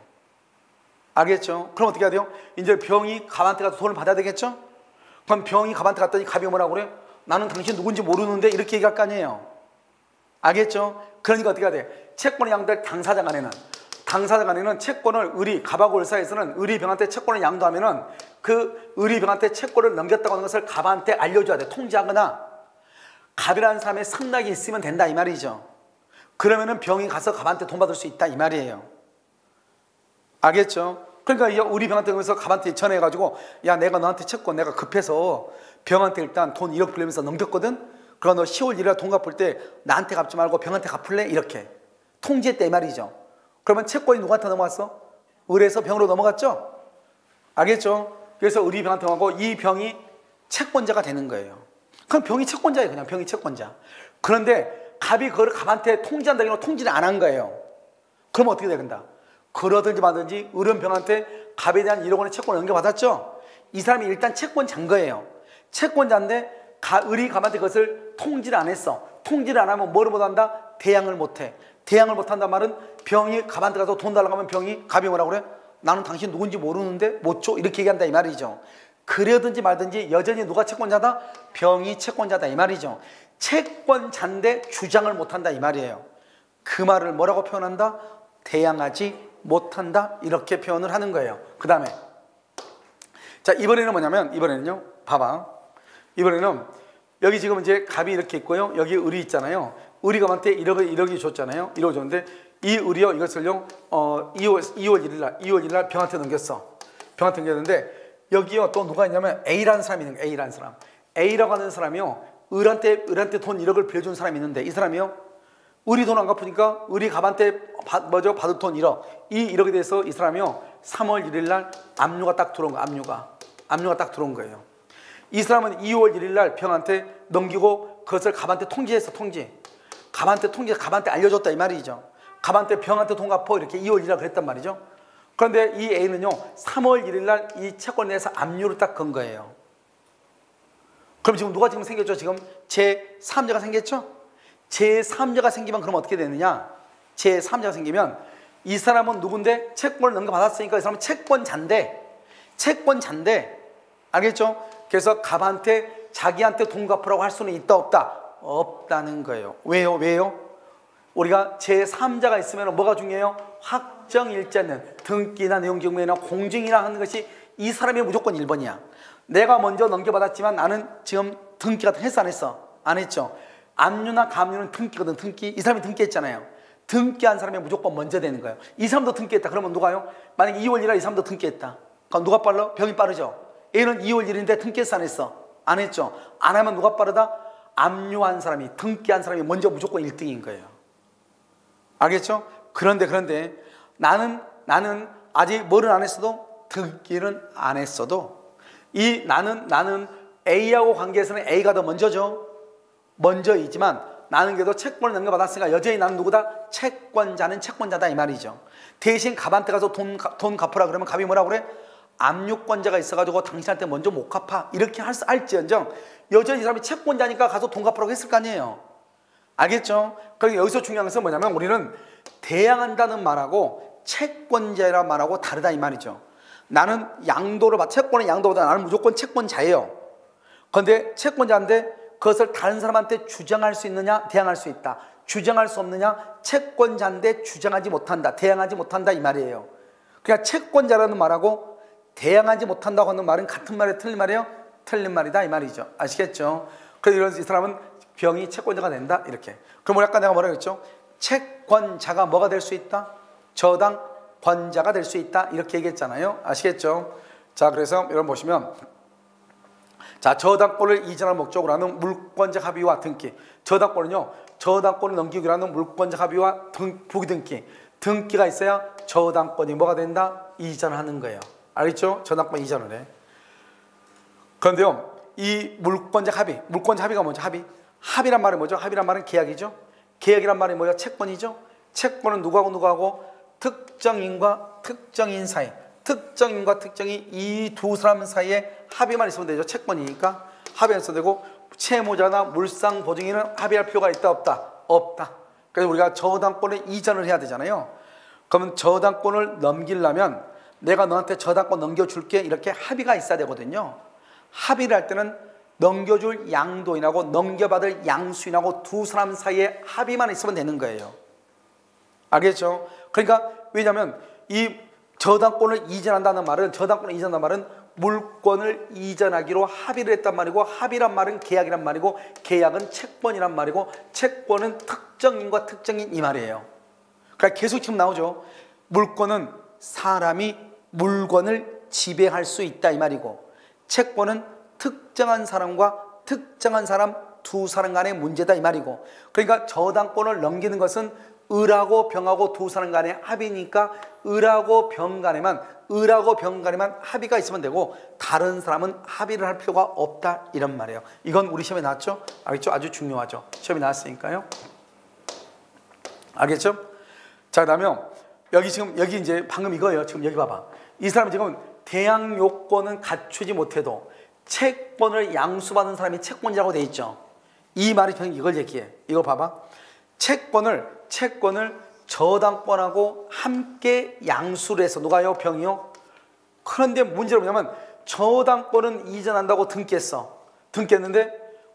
알겠죠? 그럼 어떻게 해야 돼요? 이제 병이 갑한테 가서 돈을 받아야 되겠죠? 그럼 병이 갑한테 갔더니 갑이 뭐라고 그래요? 나는 당신 누군지 모르는데 이렇게 얘기할 거 아니에요. 알겠죠? 그러니까 어떻게 해야 돼? 채권을 양도할 당사자 간에는 채권을 갑하고 을 사이에서는 을이 병한테 채권을 양도하면은 그 을이 병한테 채권을 넘겼다고 하는 것을 갑한테 알려줘야 돼. 통지하거나 갑이라는 사람의 상락이 있으면 된다 이 말이죠. 그러면은 병이 가서 갑한테 돈 받을 수 있다 이 말이에요. 알겠죠? 그러니까 우리 병한테 그래서 갑한테 전해가지고 야, 내가 너한테 채권 내가 급해서 병한테 일단 돈 1억 빌리면서 넘겼거든. 그럼 너 10월 1일에 돈 갚을 때 나한테 갚지 말고 병한테 갚을래? 이렇게 통지했다 이 말이죠. 그러면 채권이 누구한테 넘어갔어? 을에서 병으로 넘어갔죠? 알겠죠? 그래서 을이 병한테 넘어가고 이 병이 채권자가 되는 거예요. 그럼 병이 채권자예요. 그냥 병이 채권자. 그런데 갑이 그걸 갑한테 통지한다는 건 통지를 안 한 거예요. 그러면 어떻게 되겠다? 그러든지 말든지 을은 병한테 갑에 대한 1억 원의 채권을 넘겨받았죠? 이 사람이 일단 채권자인 거예요. 채권자인데 을이 갑한테 그것을 통지를 안 했어. 통지를 안 하면 뭐를 못한다? 대항을 못해. 대항을 못한단 말은 병이 갑한테 가서 돈 달라고 하면 갑이 뭐라고 그래? 나는 당신 누군지 모르는데 못 줘? 이렇게 얘기한다 이 말이죠. 그러든지 말든지 여전히 누가 채권자다? 병이 채권자다 이 말이죠. 채권자인데 주장을 못한다 이 말이에요. 그 말을 뭐라고 표현한다? 대항하지 못한다 이렇게 표현을 하는 거예요. 그 다음에 자, 이번에는 뭐냐면 이번에는요, 봐봐. 이번에는 여기 지금 이제 갑이 이렇게 있고요, 여기 을이 있잖아요. 을이 갑한테 1억이 줬잖아요. 1억을 줬는데 이 을이요, 이것을요 2월 1일 날 병한테 넘겼어. 병한테 넘겼는데 여기요 또 누가 있냐면 A라는 사람이 있는 거예요. A라는 사람. A라고 하는 사람이요, 을한테 돈 1억을 빌려준 사람이 있는데 이 사람이요, 을이 돈 안 갚으니까 을이 갑한테 받을 돈 1억. 이 1억에 대해서 이 사람이요 3월 1일 날 압류가 딱 들어온 거예요. 압류가 딱 들어온 거예요. 이 사람은 2월 1일 날 병한테 넘기고 그것을 갑한테 통지했어. 갑한테 알려줬다 이 말이죠. 갑한테 병한테 돈 갚어 이렇게 2월 1일 날 그랬단 말이죠. 그런데 이 A는요 3월 1일 날 이 채권에 대해서 압류를 딱 건 거예요. 그럼 지금 누가 지금 생겼죠? 지금 제3자가 생겼죠? 제3자가 생기면 그럼 어떻게 되느냐? 제3자가 생기면 이 사람은 누군데? 채권을 넘겨받았으니까 이 사람은 채권자인데 알겠죠? 그래서 갑한테 자기한테 돈 갚으라고 할 수는 있다 없다? 없다는 거예요. 왜요? 우리가 제3자가 있으면 뭐가 중요해요? 확정일자는 등기나 내용증명이나 공증이나 하는 것이 이 사람이 무조건 1번이야. 내가 먼저 넘겨받았지만 나는 지금 등기가 했어 안 했어? 안 했죠. 압류나 감류는 등기거든. 등기. 이 사람이 등기했잖아요. 등기한 사람이 무조건 먼저 되는 거예요. 이 사람도 등기했다. 그러면 누가요? 만약에 2월 1일 이 사람도 등기했다. 그럼 누가 빨라? 병이 빠르죠. A는 2월 1일인데 등기했어 안 했어? 안 했죠. 안 하면 누가 빠르다? 압류한 사람이, 등기한 사람이 먼저 무조건 1등인 거예요. 알겠죠? 그런데 나는 아직 뭐를 안 했어도 등기는 안 했어도 이 나는 A하고 관계에서는 A가 더 먼저이지만 나는 그래도 채권을 넘겨받았으니까 여전히 나는 누구다? 채권자는 채권자다 이 말이죠. 대신 갑한테 가서 돈 갚으라 그러면 갑이 뭐라고 그래? 압류권자가 있어가지고 당신한테 먼저 못 갚아 이렇게 할지언정 여전히 이 사람이 채권자니까 가서 돈 갚으라고 했을 거 아니에요. 알겠죠? 그러니까 여기서 중요한 것은 뭐냐면 우리는 대항한다는 말하고 채권자라는 말하고 다르다 이 말이죠. 나는 채권을 양도보다 나는 무조건 채권자예요. 그런데 채권자인데 그것을 다른 사람한테 주장할 수 있느냐? 대항할 수 있다. 주장할 수 없느냐? 채권자인데 주장하지 못한다. 대항하지 못한다 이 말이에요. 그러니까 채권자라는 말하고 대항하지 못한다고 하는 말은 같은 말이에요? 틀린 말이에요? 틀린 말이다 이 말이죠. 아시겠죠? 그래서 이 사람은 병이 채권자가 된다 이렇게. 그럼 아까 내가 뭐라고 했죠? 채권자가 뭐가 될 수 있다? 저당권자가 될 수 있다 이렇게 얘기했잖아요. 아시겠죠? 자, 그래서 여러분 보시면 자, 저당권을 이전할 목적으로 하는 물권자 합의와 등기. 저당권을 넘기기 위해 하는 물권자 합의와 부기등기. 등기가 있어야 저당권이 뭐가 된다? 이전하는 거예요. 알겠죠? 저당권 이전을 해. 그런데요, 이 물권자 합의가 뭐죠? 합의란 말은 뭐죠? 합의란 말은 계약이죠? 계약이란 말이 뭐예요? 채권이죠. 채권은 누구하고 특정인과 특정인 사이, 특정인과 특정인 이 두 사람 사이에 합의만 있으면 되죠. 채권이니까 합의만 있어도 되고, 채무자나 물상 보증인은 합의할 필요가 있다 없다? 없다. 그래서 우리가 저당권을 이전을 해야 되잖아요. 그러면 저당권을 넘기려면 내가 너한테 저당권 넘겨줄게 이렇게 합의가 있어야 되거든요. 합의를 할 때는 넘겨줄 양도인하고 넘겨받을 양수인하고 두 사람 사이에 합의만 있으면 되는 거예요. 알겠죠? 그러니까 왜냐하면 이 저당권을 이전한다는 말은, 저당권을 이전한다는 말은 물권을 이전하기로 합의를 했단 말이고, 합의란 말은 계약이란 말이고, 계약은 채권이란 말이고, 채권은 특정인과 특정인 이 말이에요. 그러니까 계속 지금 나오죠. 물권은 사람이 물건을 지배할 수 있다 이 말이고, 채권은 특정한 사람과 특정한 사람 두 사람 간의 문제다 이 말이고, 그러니까 저당권을 넘기는 것은 을하고 병하고 두 사람 간의 합의니까 을하고 병 간에만 합의가 있으면 되고, 다른 사람은 합의를 할 필요가 없다 이런 말이에요. 이건 우리 시험에 나왔죠? 알겠죠? 아주 중요하죠. 시험에 나왔으니까요. 알겠죠? 자, 그다음에 여기 이제 방금 이거예요. 지금 여기 봐봐. 이 사람이 지금 대항 요건은 갖추지 못해도 채권을 양수받은 사람이 채권이라고 돼 있죠. 이 말이 저는 이걸 얘기해. 이거 봐봐. 채권을 저당권하고 함께 양수를 해서, 누가요? 병이요? 그런데 문제는 뭐냐면 저당권은 이전한다고 등기했어. 등기했는데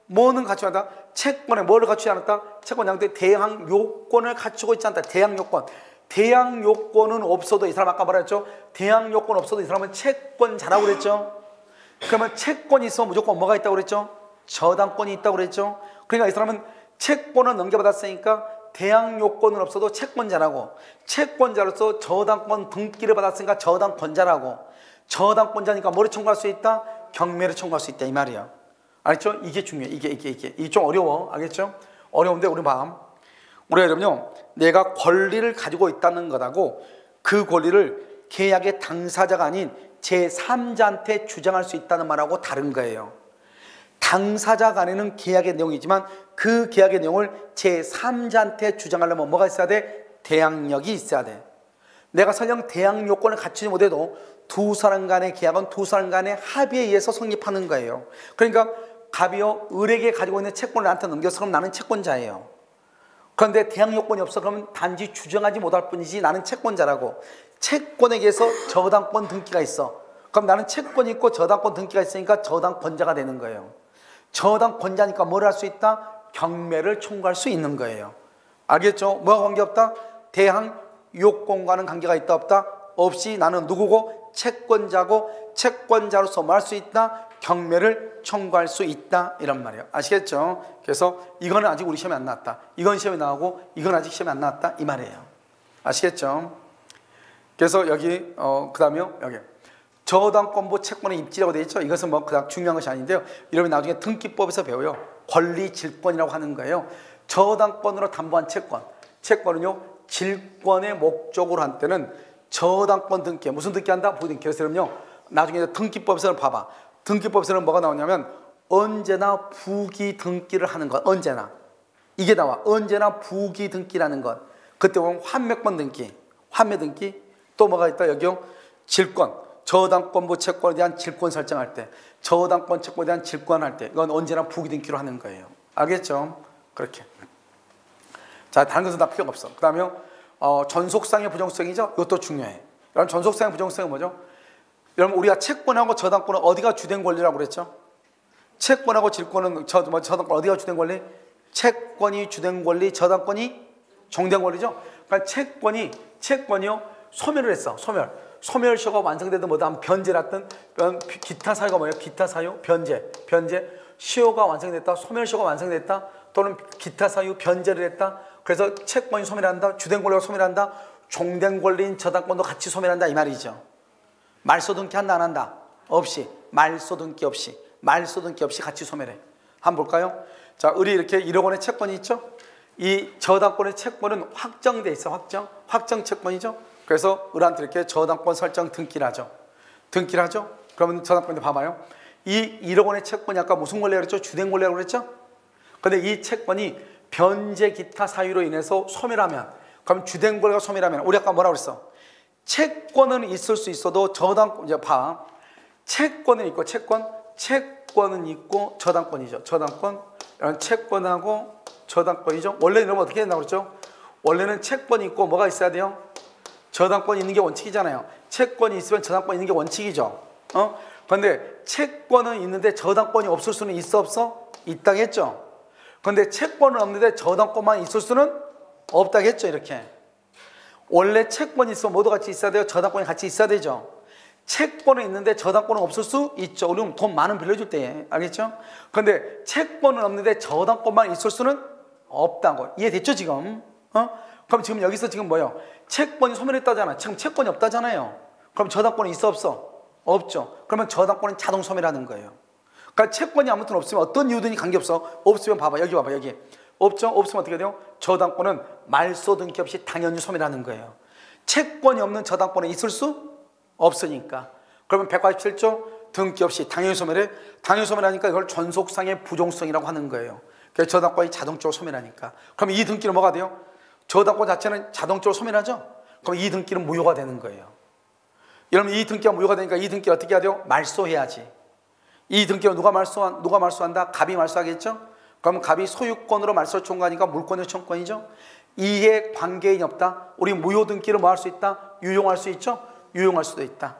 뭐는 갖추지 않았다? 채권에 뭐를 갖추지 않았다? 채권 양도의 대항 요건을 갖추고 있지 않다. 대항 요건. 대항 요건은 없어도, 이 사람 아까 말했죠? 대항 요건 없어도 이 사람은 채권자라고 그랬죠? 그러면 채권이 있으면 무조건 뭐가 있다고 그랬죠? 저당권이 있다고 그랬죠? 그러니까 이 사람은 채권을 넘겨받았으니까 대항 요건은 없어도 채권자라고, 채권자로서 저당권 등기를 받았으니까 저당권자라고, 저당권자니까 뭐를 청구할 수 있다? 경매를 청구할 수 있다 이 말이야. 알겠죠? 이게 중요해. 이게 좀 어려워. 알겠죠? 어려운데 우리 우리가 여러분요, 내가 권리를 가지고 있다는 것하고 그 권리를 계약의 당사자가 아닌 제3자한테 주장할 수 있다는 말하고 다른 거예요. 당사자 간에는 계약의 내용이지만 그 계약의 내용을 제3자한테 주장하려면 뭐가 있어야 돼? 대항력이 있어야 돼. 내가 설령 대항 요건을 갖추지 못해도 두 사람 간의 계약은 두 사람 간의 합의에 의해서 성립하는 거예요. 그러니까 갑이요, 을에게 가지고 있는 채권을 나한테 넘겨서 그럼 나는 채권자예요. 그런데 대항 요건이 없어 그러면 단지 주장하지 못할 뿐이지 나는 채권자라고. 채권에게서 저당권 등기가 있어. 그럼 나는 채권이 있고 저당권 등기가 있으니까 저당권자가 되는 거예요. 저당권자니까 뭘 할 수 있다? 경매를 청구할 수 있는 거예요. 알겠죠? 뭐가 관계없다? 대항 요건과는 관계가 있다 없다? 없이 나는 누구고? 채권자고, 채권자로서 뭐 할 수 있다? 경매를 청구할 수 있다 이런 말이에요. 아시겠죠? 그래서 이거는 아직 우리 시험에 안 나왔다. 이건 시험에 나오고 이건 아직 시험에 안 나왔다 이 말이에요. 아시겠죠? 그래서 여기 그 다음에요, 여기 저당권부 채권의 입지라고 되어 있죠. 이것은 뭐 그닥 중요한 것이 아닌데요. 여러분 나중에 등기법에서 배워요. 권리질권이라고 하는 거예요. 저당권으로 담보한 채권. 채권은요, 질권의 목적으로 한 때는 저당권 등기, 무슨 등기한다? 부등기. 그래서 여러분요, 나중에 등기법에서는 봐봐. 등기법에서는 뭐가 나오냐면 언제나 부기 등기를 하는 것. 언제나. 이게 나와. 언제나 부기 등기라는 것. 그때 보면 환매권 등기, 환매 등기. 또 뭐가 있다? 여기요. 질권. 저당권부 채권에 대한 질권 설정할 때, 저당권 채권에 대한 질권할 때, 이건 언제나 부기 등기로 하는 거예요. 알겠죠? 그렇게. 자, 다른 것은 다 필요가 없어. 그 다음에 전속상의 부정성이죠. 이것도 중요해. 여러분, 전속상의 부정성은 뭐죠? 여러분, 우리가 채권하고 저당권은 어디가 주된 권리라고 그랬죠? 채권하고 질권은 저당권 어디가 주된 권리? 채권이 주된 권리, 저당권이 종된 권리죠. 그러니까 채권이요 소멸을 했어. 소멸시효가 완성되든 뭐든 변제를 했든 기타 사유가 뭐예요? 기타 사유, 변제. 시효가 완성됐다, 소멸시효가 완성됐다, 또는 기타 사유 변제를 했다. 그래서 채권이 소멸한다, 주된 권리가 소멸한다, 종된 권리인 저당권도 같이 소멸한다 이 말이죠. 말소 등기 한다 안 한다? 없이. 말소 등기 없이 같이 소멸해. 한번 볼까요? 자, 을이 이렇게 1억 원의 채권이 있죠. 이 저당권의 채권은 확정돼 있어. 확정 채권이죠. 그래서 을한테 이렇게 저당권 설정 등기를 하죠. 그러면 저당권인데 봐봐요. 이 1억 원의 채권이 아까 무슨 권리라고 그랬죠? 주된 권리라고 그랬죠? 근데 이 채권이 변제 기타 사유로 인해서 소멸하면, 그럼 주된 권리가 소멸하면, 우리 아까 뭐라고 그랬어? 채권은 있을 수 있어도 저당권, 이제 봐. 채권은 있고, 채권은 있고 저당권이죠. 저당권, 이런 채권하고 저당권이죠. 원래는 이러면 어떻게 된다고 그랬죠? 원래는 채권이 있고 뭐가 있어야 돼요? 저당권이 있는 게 원칙이잖아요. 채권이 있으면 저당권이 있는 게 원칙이죠. 그런데 채권은 있는데 저당권이 없을 수는 있어 없어? 있다겠죠. 그런데 채권은 없는데 저당권만 있을 수는 없다겠죠. 이렇게 원래 채권이 있으면 모두 같이 있어야 돼요? 저당권이 같이 있어야 되죠. 채권은 있는데 저당권은 없을 수 있죠. 우리는 돈 많은 빌려줄 때, 알겠죠? 그런데 채권은 없는데 저당권만 있을 수는 없다고. 이해됐죠 지금? 그럼 지금 여기서 지금 뭐예요? 채권이 소멸했다잖아. 지금 채권이 없다잖아요. 그럼 저당권이 있어 없어? 없죠. 그러면 저당권은 자동 소멸하는 거예요. 그러니까 채권이 아무튼 없으면 어떤 이유든지 관계없어. 없으면 봐봐. 여기 봐봐. 여기. 없죠? 없으면 어떻게 돼요? 저당권은 말소 등기 없이 당연히 소멸하는 거예요. 채권이 없는 저당권은 있을 수 없으니까. 그러면 187조 등기 없이 당연히 소멸해. 당연히 소멸하니까 이걸 존속상의 부종성이라고 하는 거예요. 그래서 저당권이 자동적으로 소멸하니까. 그럼 이 등기는 뭐가 돼요? 저당권 자체는 자동적으로 소멸하죠? 그럼 이 등기는 무효가 되는 거예요. 여러분 이 등기가 무효가 되니까 이 등기를 어떻게 해야 돼요? 말소해야지. 이 등기를 누가 말소한다? 갑이 말소하겠죠? 그럼 갑이 소유권으로 말소 청구하니까 물권의 청권이죠? 이해 관계인이 없다? 우리 무효 등기를 뭐 할 수 있다? 유용할 수 있죠? 유용할 수도 있다.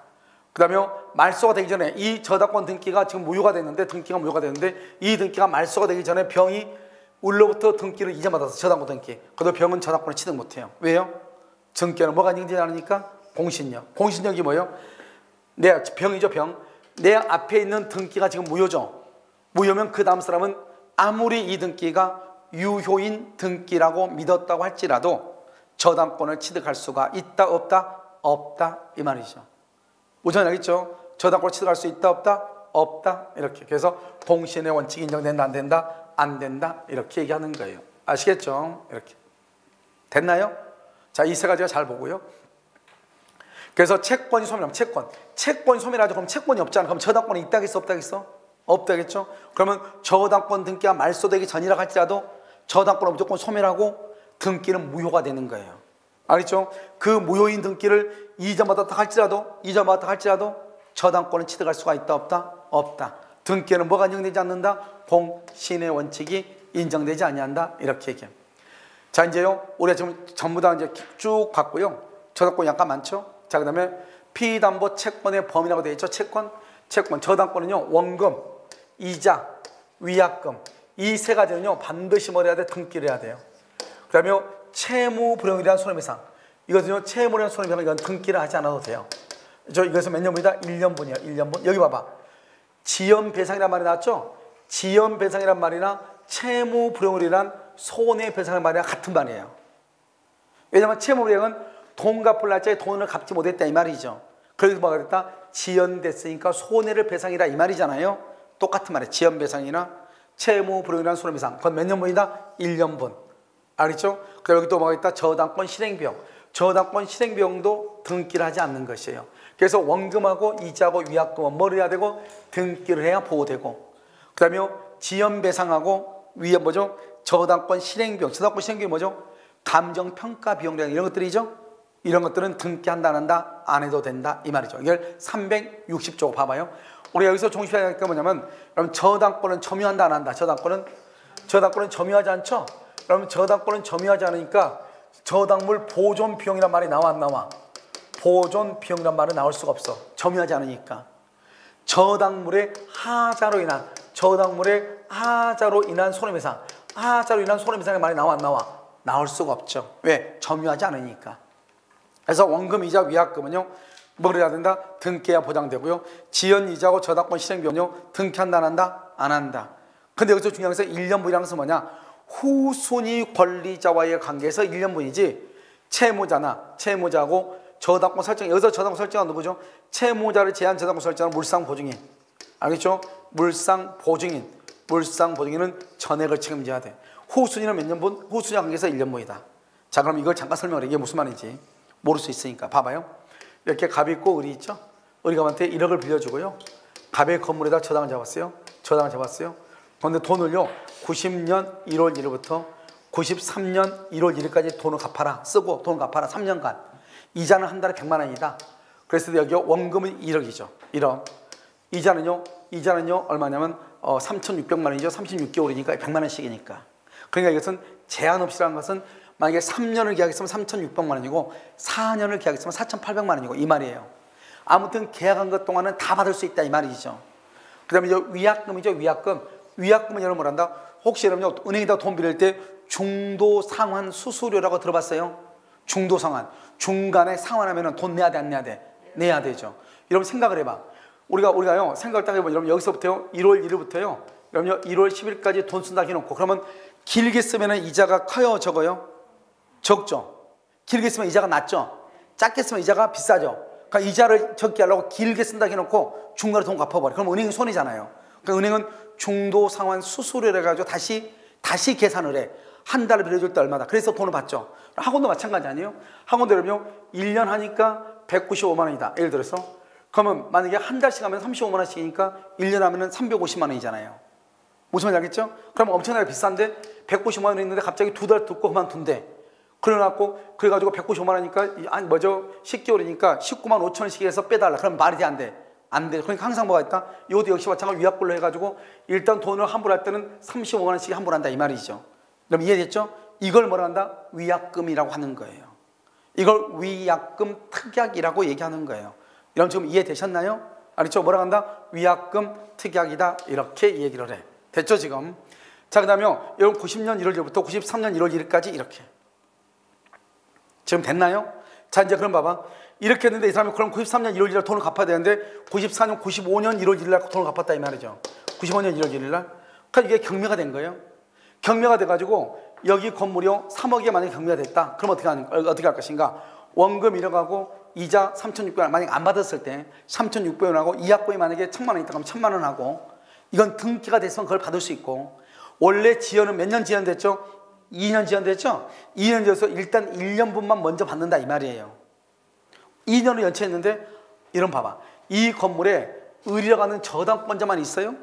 그 다음에 말소가 되기 전에 이 저당권 등기가 지금 무효가 됐는데, 등기가 무효가 됐는데 이 등기가 말소가 되기 전에 병이 우리로부터 등기를 이전받아서 저당권 등기. 그래도 병은 저당권을 취득 못해요. 왜요? 증권은 뭐가 인정되지 않으니까? 공신력. 공신력이 뭐예요? 내 병이죠, 병. 내 앞에 있는 등기가 지금 무효죠. 무효면 그 다음 사람은 아무리 이 등기가 유효인 등기라고 믿었다고 할지라도 저당권을 취득할 수가 있다 없다? 없다 이 말이죠. 우선 알겠죠? 저당권을 취득할 수 있다 없다? 없다 이렇게. 그래서 공신의 원칙이 인정된다 안 된다? 안 된다 이렇게 얘기하는 거예요. 아시겠죠? 이렇게 됐나요? 자, 이 세 가지가 잘 보고요. 그래서 채권이 소멸하면 채권이 소멸하죠. 그럼 채권이 없잖아. 그럼 저당권이 있다겠어 없다겠어? 없다겠죠? 그러면 저당권 등기가 말소되기 전이라 할지라도 저당권은 무조건 소멸하고 등기는 무효가 되는 거예요. 알겠죠? 그 무효인 등기를 이전받았다 할지라도 저당권은 취득할 수가 있다 없다? 없다. 등기에는 뭐가 인정되지 않는다? 공신의 원칙이 인정되지 아니한다. 이렇게 얘기해요. 자, 이제요. 우리가 지금 전부 다 이제 쭉 봤고요. 저당권이 약간 많죠? 자, 그 다음에 피담보 채권의 범위라고 되어 있죠. 채권. 저당권은요, 원금, 이자, 위약금. 이 세 가지는요, 반드시 뭘 해야 돼? 등기를 해야 돼요. 그 다음에 채무불용이라는 손해배상. 이것은요, 채무불용 손해배상, 이건 등기를 하지 않아도 돼요. 이것은 몇 년분이다? 1년분이에요. 1년분. 여기 봐봐. 지연배상이란 말이 나왔죠? 지연배상이란 말이나 채무불용이란 손해배상이란 말이랑 같은 말이에요. 왜냐하면 채무불용은 돈 갚을 날짜에 돈을 갚지 못했다 이 말이죠. 그래서 뭐가 됐다? 지연됐으니까 손해를 배상이라 이 말이잖아요. 똑같은 말이에요. 지연배상이나 채무불용이라는 손해배상. 그건 몇 년분이다? 1년분. 알겠죠? 그리고 여기 또 뭐가 있다? 저당권 실행비용. 저당권 실행비용도 등기를 하지 않는 것이에요. 그래서 원금하고 이자하고 위약금은 뭘 해야 되고? 등기를 해야 보호되고. 그 다음에 지연배상하고 위에 뭐죠? 저당권 실행비용. 저당권 실행비용이 뭐죠? 감정평가비용이라는 이런 것들이죠. 이런 것들은 등기한다 안 한다? 안 해도 된다 이 말이죠. 이걸 360조 봐봐요. 우리가 여기서 종식해야 할 게 뭐냐면, 그럼 저당권은 점유한다 안 한다? 저당권은 점유하지 않죠? 그러면 저당권은 점유하지 않으니까 저당물 보존 비용이란 말이 나와 안 나와? 보존 비용이란 말은 나올 수가 없어. 점유하지 않으니까. 저당물의 하자로 인한 손해배상. 하자로 인한 손해배상의 말이 나와 안 나와? 나올 수가 없죠. 왜? 점유하지 않으니까. 그래서 원금, 이자, 위약금은요, 뭘 해야 된다? 등기해야 보장되고요. 지연, 이자하고 저당권 실행비용은요, 등기한다 안 한다? 안 한다. 근데 여기서 중요한 것은 1년분이라는 것은 뭐냐? 후순위 권리자와의 관계에서 1년분이지 채무자하고 저당권 설정, 여기서 저당권 설정은 누구죠? 채무자를 제한 저당권 설정은 물상보증인. 알겠죠? 물상보증인은 전액을 책임져야 돼. 후순위는 몇 년분? 후순위와 관계에서 1년분이다. 자, 그럼 이걸 잠깐 설명을 해. 이게 무슨 말인지 모를 수 있으니까 봐봐요. 이렇게 갑이 있고 을이 있죠? 을이 갑한테 1억을 빌려주고요. 갑의 건물에다 저당을 잡았어요. 그런데 돈을요 90년 1월 1일부터 93년 1월 1일까지 돈을 갚아라. 쓰고 돈을 갚아라. 3년간. 이자는 한 달에 100만 원이다. 그래서 여기 원금은 1억이죠. 1억. 이자는요 얼마냐면 3,600만 원이죠. 36개월이니까 100만 원씩이니까. 그러니까 이것은 제한 없이라는 것은 만약에 3년을 계약했으면 3,600만 원이고 4년을 계약했으면 4,800만 원이고 이 말이에요. 아무튼 계약한 것 동안은 다 받을 수 있다 이 말이죠. 그 다음에 위약금이죠. 위약금. 위약금은 여러분 뭐란다? 혹시 여러분 은행에다 돈 빌릴 때 중도상환 수수료라고 들어봤어요? 중도상환. 중간에 상환하면 돈 내야 돼 안 내야 돼? 내야 되죠. 여러분 생각을 해봐. 우리가요 생각을 딱 해보면 여러분 여기서부터요 1월 1일부터요 여러분 1월 10일까지 돈 쓴다 해놓고 그러면 길게 쓰면 이자가 커요 적어요? 적죠. 길게 쓰면 이자가 낮죠. 짧게 쓰면 이자가 비싸죠. 그러니까 이자를 적게 하려고 길게 쓴다 해놓고 중간에 돈 갚아버려. 그럼 은행이 손해잖아요. 그러니까 은행은 중도상환 수수료를 해가지고 다시 계산을 해. 한 달을 빌려줄 때 얼마다. 그래서 돈을 받죠. 학원도 마찬가지 아니에요? 학원도 여러분요 1년 하니까 195만 원이다. 예를 들어서 그러면 만약에 한 달씩 하면 35만 원씩이니까 1년 하면 350만 원이잖아요. 무슨 말인지 알겠죠? 그럼 엄청나게 비싼데 195만 원 있는데 갑자기 2달 듣고 그만둔대. 그래가지고 195만 원이니까 10개월이니까 19만 5천 원씩 해서 빼달라. 그럼 말이 안 돼. 안 돼. 그러니까 항상 뭐가 있다? 이것도 역시 마찬가지로 위약불로 해가지고 일단 돈을 환불할 때는 35만 원씩 환불한다 이 말이죠. 그럼 이해됐죠? 이걸 뭐라 한다? 위약금이라고 하는 거예요. 이걸 위약금 특약이라고 얘기하는 거예요. 여러분 지금 이해되셨나요? 알겠죠? 뭐라 한다? 위약금 특약이다 이렇게 얘기를 해. 됐죠 지금? 자 그 다음에 여러분 90년 1월 1일부터 93년 1월 1일까지 이렇게 지금 됐나요? 자 이제 그럼 봐봐 이렇게 했는데 이 사람이 그럼 93년 1월 1일 돈을 갚아야 되는데 94년 95년 1월 1일 날 돈을 갚았다 이 말이죠. 95년 1월 1일 날 그러니까 이게 경매가 된 거예요. 경매가 돼가지고 여기 건물이요 3억에 만약에 경매가 됐다. 그럼 어떻게 할 것인가? 원금 1억하고 이자 3,600원 만약에 안 받았을 때 3,600원하고 이약금이 만약에 1,000만 원 있다 그러면 1,000만 원 하고 이건 등기가 됐으면 그걸 받을 수 있고 원래 지연은 몇 년 지연됐죠? 2년 지연됐죠? 2년 지연해서 일단 1년분만 먼저 받는다 이 말이에요. 2년을 연체했는데 이런 봐봐 이 건물에 의리라고 하는 저당권자만 있어요?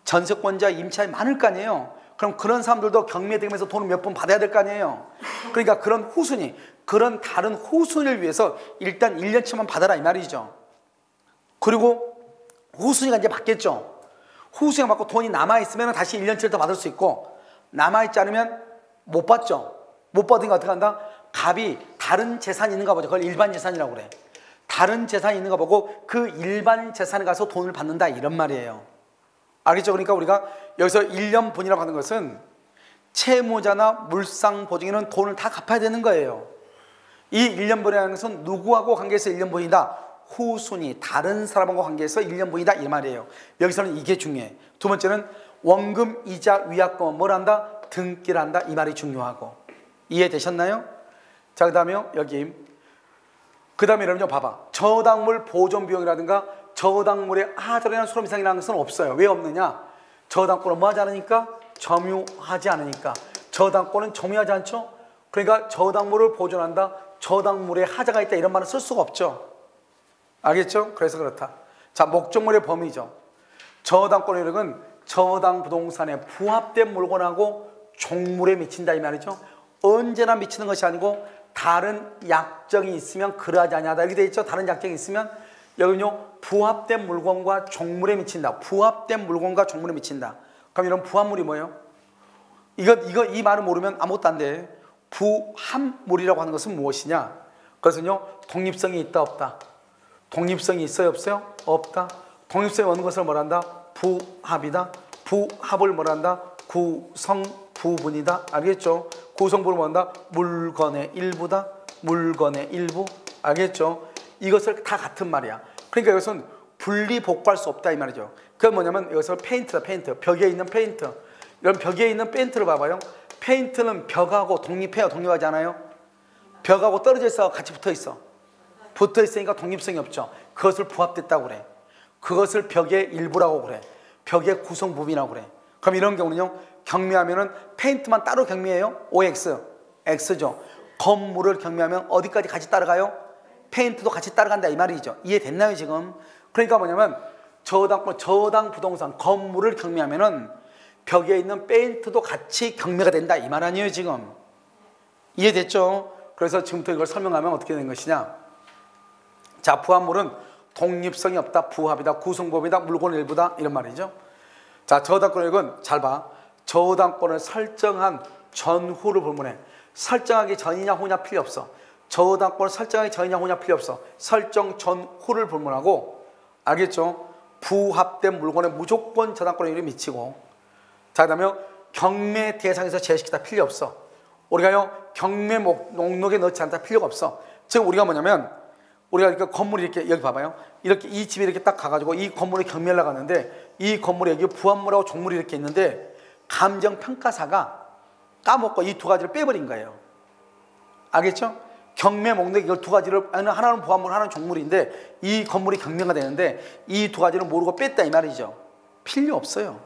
전세권자 임차인이 많을 거 아니에요. 그럼 그런 사람들도 경매되면서 돈을 몇 번 받아야 될 거 아니에요. 그러니까 그런 후순위 그런 다른 후순위를 위해서 일단 1년치만 받아라 이 말이죠. 그리고 후순위가 이제 받겠죠. 후순위가 받고 돈이 남아있으면 다시 1년치를 더 받을 수 있고 남아있지 않으면 못 받죠. 못 받으니까 어떻게 한다? 갑이 다른 재산이 있는가 보죠. 그걸 일반 재산이라고 그래. 다른 재산이 있는가 보고 그 일반 재산에 가서 돈을 받는다 이런 말이에요. 알겠죠? 그러니까 우리가 여기서 1년분이라고 하는 것은 채무자나 물상보증인은 돈을 다 갚아야 되는 거예요. 이 1년분이라는 것은 누구하고 관계해서 1년분이다? 후순위, 다른 사람하고 관계해서 1년분이다 이 말이에요. 여기서는 이게 중요해. 두 번째는 원금, 이자, 위약금은 뭘 한다? 등기를 한다 이 말이 중요하고. 이해되셨나요? 자, 그 다음에 여기 그 다음에 여러분 봐봐 저당물 보존비용이라든가 저당물의 하자라는 수렴이상이라는 것은 없어요. 왜 없느냐? 저당권은 뭐 하지 않으니까? 점유하지 않으니까. 저당권은 점유하지 않죠? 그러니까 저당물을 보존한다. 저당물에 하자가 있다 이런 말은 쓸 수가 없죠. 알겠죠? 그래서 그렇다. 자, 목적물의 범위죠. 저당권이라는 저당 부동산에 부합된 물건하고 종물에 미친다 이 말이죠. 언제나 미치는 것이 아니고 다른 약정이 있으면 그러하지 아니하다 이렇게 돼 있죠. 다른 약정이 있으면 여기는요 부합된 물건과 종물에 미친다. 부합된 물건과 종물에 미친다. 그럼 이런 부합물이 뭐예요? 이 말을 모르면 아무것도 안 돼. 부합물이라고 하는 것은 무엇이냐? 그것은요 독립성이 있다 없다. 독립성이 있어요 없어요? 없다. 독립성이 없는 것을 뭐란다? 부합이다. 부합을 뭐란다? 구성 부분이다. 알겠죠? 구성부를 뭐한다? 물건의 일부다. 물건의 일부. 알겠죠? 이것을 다 같은 말이야. 그러니까 이것은 분리 복구할 수 없다 이 말이죠. 그건 뭐냐면 이것을 페인트다. 페인트. 벽에 있는 페인트. 이런 벽에 있는 페인트를 봐봐요. 페인트는 벽하고 독립해요. 독립하지 않아요? 벽하고 떨어져 있어 같이 붙어 있어. 붙어 있으니까 독립성이 없죠. 그것을 부합됐다고 그래. 그것을 벽의 일부라고 그래. 벽의 구성 부분이라고 그래. 그럼 이런 경우는요 경매하면은 페인트만 따로 경매해요. OX, X죠. 건물을 경매하면 어디까지 같이 따라가요? 페인트도 같이 따라간다 이 말이죠. 이해됐나요 지금? 그러니까 뭐냐면 저당 부동산 건물을 경매하면은 벽에 있는 페인트도 같이 경매가 된다 이 말 아니에요 지금. 이해됐죠? 그래서 지금부터 이걸 설명하면 어떻게 되는 것이냐. 자, 부합물은 독립성이 없다, 부합이다, 구성법이다, 물건의 일부다 이런 말이죠. 자, 저당권은 잘 봐. 저당권을 설정한 전후를 불문해. 설정하기 전이냐 후냐 필요 없어. 저당권을 설정하기 전이냐 후냐 필요 없어. 설정 전후를 불문하고, 알겠죠? 부합된 물건에 무조건 저당권의 일이 미치고, 자, 그 다음에 경매 대상에서 제외시키다 필요 없어. 우리가요 경매 목록에 넣지 않다 필요가 없어. 지금 우리가 뭐냐면, 우리가 그러니까 건물이 이렇게, 여기 봐봐요. 이렇게 이 집이 이렇게 딱 가가지고 이 건물에 경매를 나가는데, 이 건물에 여기 부합물하고 종물이 이렇게 있는데, 감정평가사가 까먹고 이 두 가지를 빼버린 거예요. 알겠죠? 경매 목록에 이걸 두 가지를, 하나는 부합물, 하나는 종물인데 이 건물이 경매가 되는데 이 두 가지를 모르고 뺐다 이 말이죠. 필요 없어요.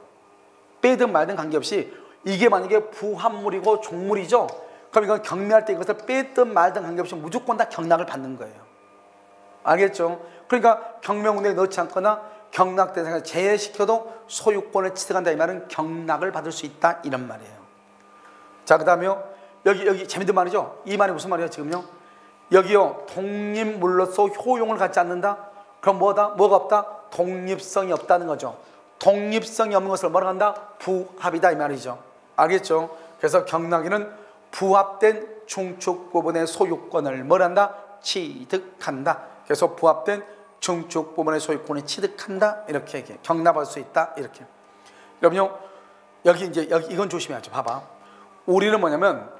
빼든 말든 관계없이 이게 만약에 부합물이고 종물이죠. 그럼 이건 경매할 때 이것을 뺐든 말든 관계없이 무조건 다 경락을 받는 거예요. 알겠죠? 그러니까 경매 목록에 넣지 않거나 경락 대상에서 제외시켜도 소유권을 취득한다 이 말은 경락을 받을 수 있다 이런 말이에요. 자, 그 다음에요 여기 재밌는 말이죠. 이 말이 무슨 말이에요 지금요? 여기요 독립물로서 효용을 갖지 않는다. 그럼 뭐다? 뭐가 없다? 독립성이 없다는 거죠. 독립성이 없는 것을 뭐라 한다? 부합이다 이 말이죠. 알겠죠? 그래서 경락에는 부합된 중축 부분의 소유권을 뭐라 한다? 취득한다. 그래서 부합된 중축 부분의 소유권을 취득한다 이렇게 얘기해. 경납할 수 있다 이렇게. 여러분요 여기 이건 조심해야죠. 봐봐. 우리는 뭐냐면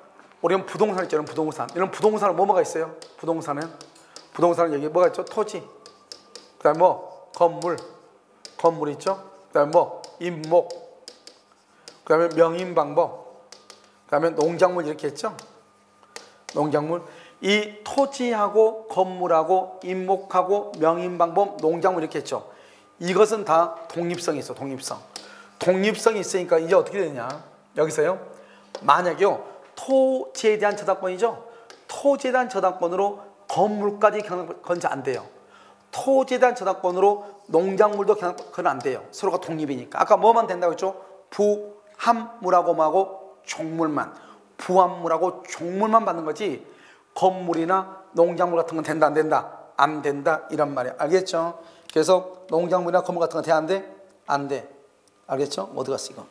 우리는 부동산 있잖아요. 부동산. 이런 부동산은 뭐가 있어요? 부동산은 여기 뭐가 있죠? 토지. 그다음에 뭐 건물 있죠. 그다음에 뭐 임목. 그다음에 명인방법. 그다음에 농작물 이렇게 있죠. 농작물. 이 토지하고 건물하고 임목하고 명인방법, 농작물 이렇게 했죠. 이것은 다 독립성이 있어. 독립성이 있으니까 이제 어떻게 되느냐. 여기서요. 만약에요. 토지에 대한 저당권이죠. 토지에 대한 저당권으로 건물까지 건지 안 돼요. 토지에 대한 저당권으로 농작물도 그건 안 돼요. 서로가 독립이니까. 아까 뭐만 된다고 했죠? 부합물하고 뭐하고 종물만. 부합물하고 종물만 받는 거지. 건물이나 농작물 같은 건 된다 안 된다? 안 된다 이런 말이야. 알겠죠? 그래서 농작물이나 건물 같은 건 돼 안 돼? 안 돼. 알겠죠? 어디 갔어 이거?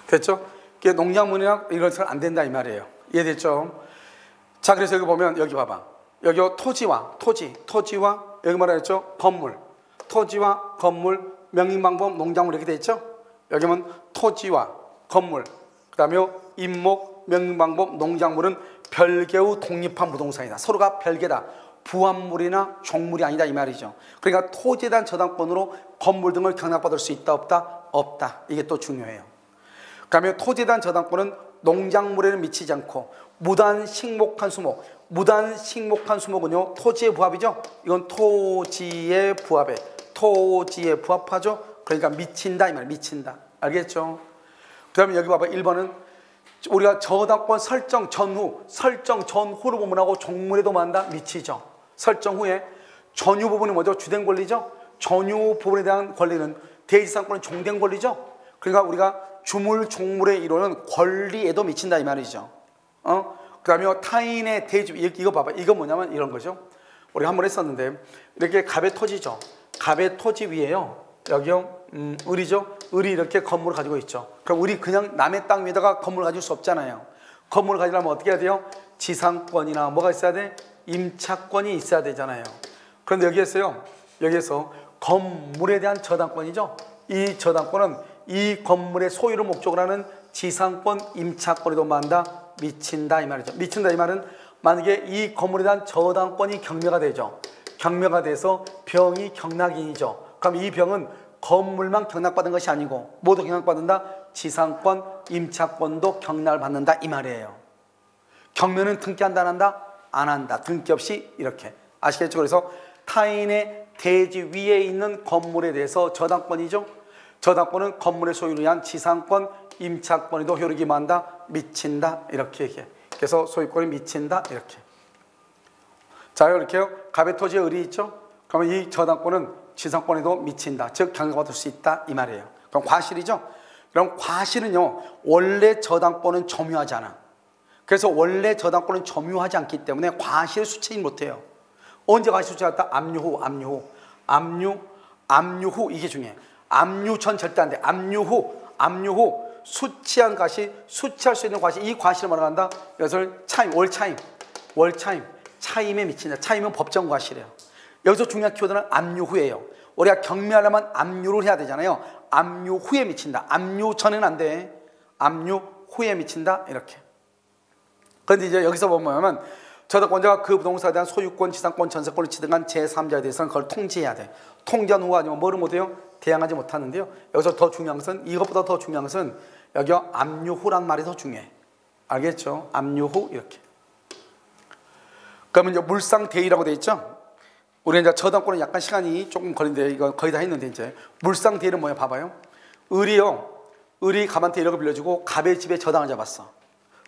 됐죠? 농작물이나 이런 것은 안 된다 이 말이에요. 이해됐죠? 자, 그래서 여기 보면 여기 봐봐. 여기 토지와 여기 뭐라 했죠? 건물. 토지와 건물, 명인방법, 농작물 이렇게 돼 있죠? 여기 보면 토지와 건물, 그 다음에 임목, 명인방법, 농작물은 별개의 독립한 부동산이다. 서로가 별개다. 부합물이나 종물이 아니다 이 말이죠. 그러니까 토지에 대한 저당권으로 건물 등을 경락받을 수 있다 없다? 없다. 이게 또 중요해요. 그 다음에 토지에 대한 저당권은 농작물에는 미치지 않고 무단 식목한 수목. 무단 식목한 수목은요 토지의 부합이죠. 이건 토지의 부합에 토지에 부합하죠. 그러니까 미친다 이 말. 미친다. 알겠죠? 그 다음에 여기 봐봐. 1번은 우리가 저당권 설정 전후를 부분하고 종물에도 만다 미치죠. 설정 후에 전유 부분이 뭐죠? 주된 권리죠. 전유 부분에 대한 권리는 대지상권은 종된 권리죠. 그러니까 우리가 주물 종물의 이론은 권리에도 미친다 이 말이죠. 그 다음에 타인의 대지, 이거 봐봐. 이거 뭐냐면 이런 거죠. 우리가 한번 했었는데 이렇게 갑의 토지죠. 갑의 토지 위에요. 여기요 을이죠. 을이 이렇게 건물을 가지고 있죠. 그럼 을이 그냥 남의 땅 위에다가 건물을 가질 수 없잖아요. 건물을 가지려면 어떻게 해야 돼요? 지상권이나 뭐가 있어야 돼? 임차권이 있어야 되잖아요. 그런데 여기에서 건물에 대한 저당권이죠. 이 저당권은 이 건물의 소유를 목적으로 하는 지상권, 임차권에도 만다 미친다 이 말이죠. 미친다 이 말은 만약에 이 건물에 대한 저당권이 경매가 되죠. 경매가 돼서 병이 경락인이죠. 그럼 이 병은 건물만 경락받은 것이 아니고 모두 경락받는다. 지상권, 임차권도 경락을 받는다 이 말이에요. 경매는 등기한다 안 한다? 안 한다. 등기 없이 이렇게. 아시겠죠? 그래서 타인의 대지 위에 있는 건물에 대해서 저당권이죠. 저당권은 건물의 소유를 위한 지상권, 임차권에도 효력이 많다, 미친다 이렇게 얘기해. 그래서 소유권이 미친다 이렇게. 자, 이렇게요. 갑의 토지에 을이 있죠. 그러면 이 저당권은 지상권에도 미친다, 즉 경고받을 수 있다 이 말이에요. 그럼 과실이죠. 그럼 과실은요, 원래 저당권은 점유하지 않아. 그래서 원래 저당권은 점유하지 않기 때문에 과실을 수취하지 못해요. 언제 과실 수취했다? 압류 후, 압류 후 이게 중요해. 압류 전 절대 안 돼. 압류 후 수취한 과실, 수취할 수 있는 과실, 이 과실을 뭐라고 한다? 이것을 차임, 차임에 미친다. 차임은 법정 과실이에요. 여기서 중요한 키워드는 압류 후예요. 우리가 경매하려면 압류를 해야 되잖아요. 압류 후에 미친다. 압류 전에는 안 돼. 압류 후에 미친다 이렇게. 그런데 이제 여기서 보면 저당권자가 그 부동산에 대한 소유권, 지상권, 전세권을 취득한 제3자에 대해서는 그걸 통지해야 돼. 통지한 후가 아니면 뭐를 못해요? 대항하지 못하는데요. 여기서 더 중요한 것은, 이것보다 더 중요한 것은 여기 압류 후란 말이 더 중요해. 알겠죠? 압류 후 이렇게. 그러면 이제 물상대의라고 돼 있죠. 우리 이제 저당권은 약간 시간이 조금 걸리는데 이거 거의 다 했는데, 이제 물상대의는 뭐야? 봐봐요. 을이 갑한테 1억을 빌려주고 갑의 집에 저당을 잡았어.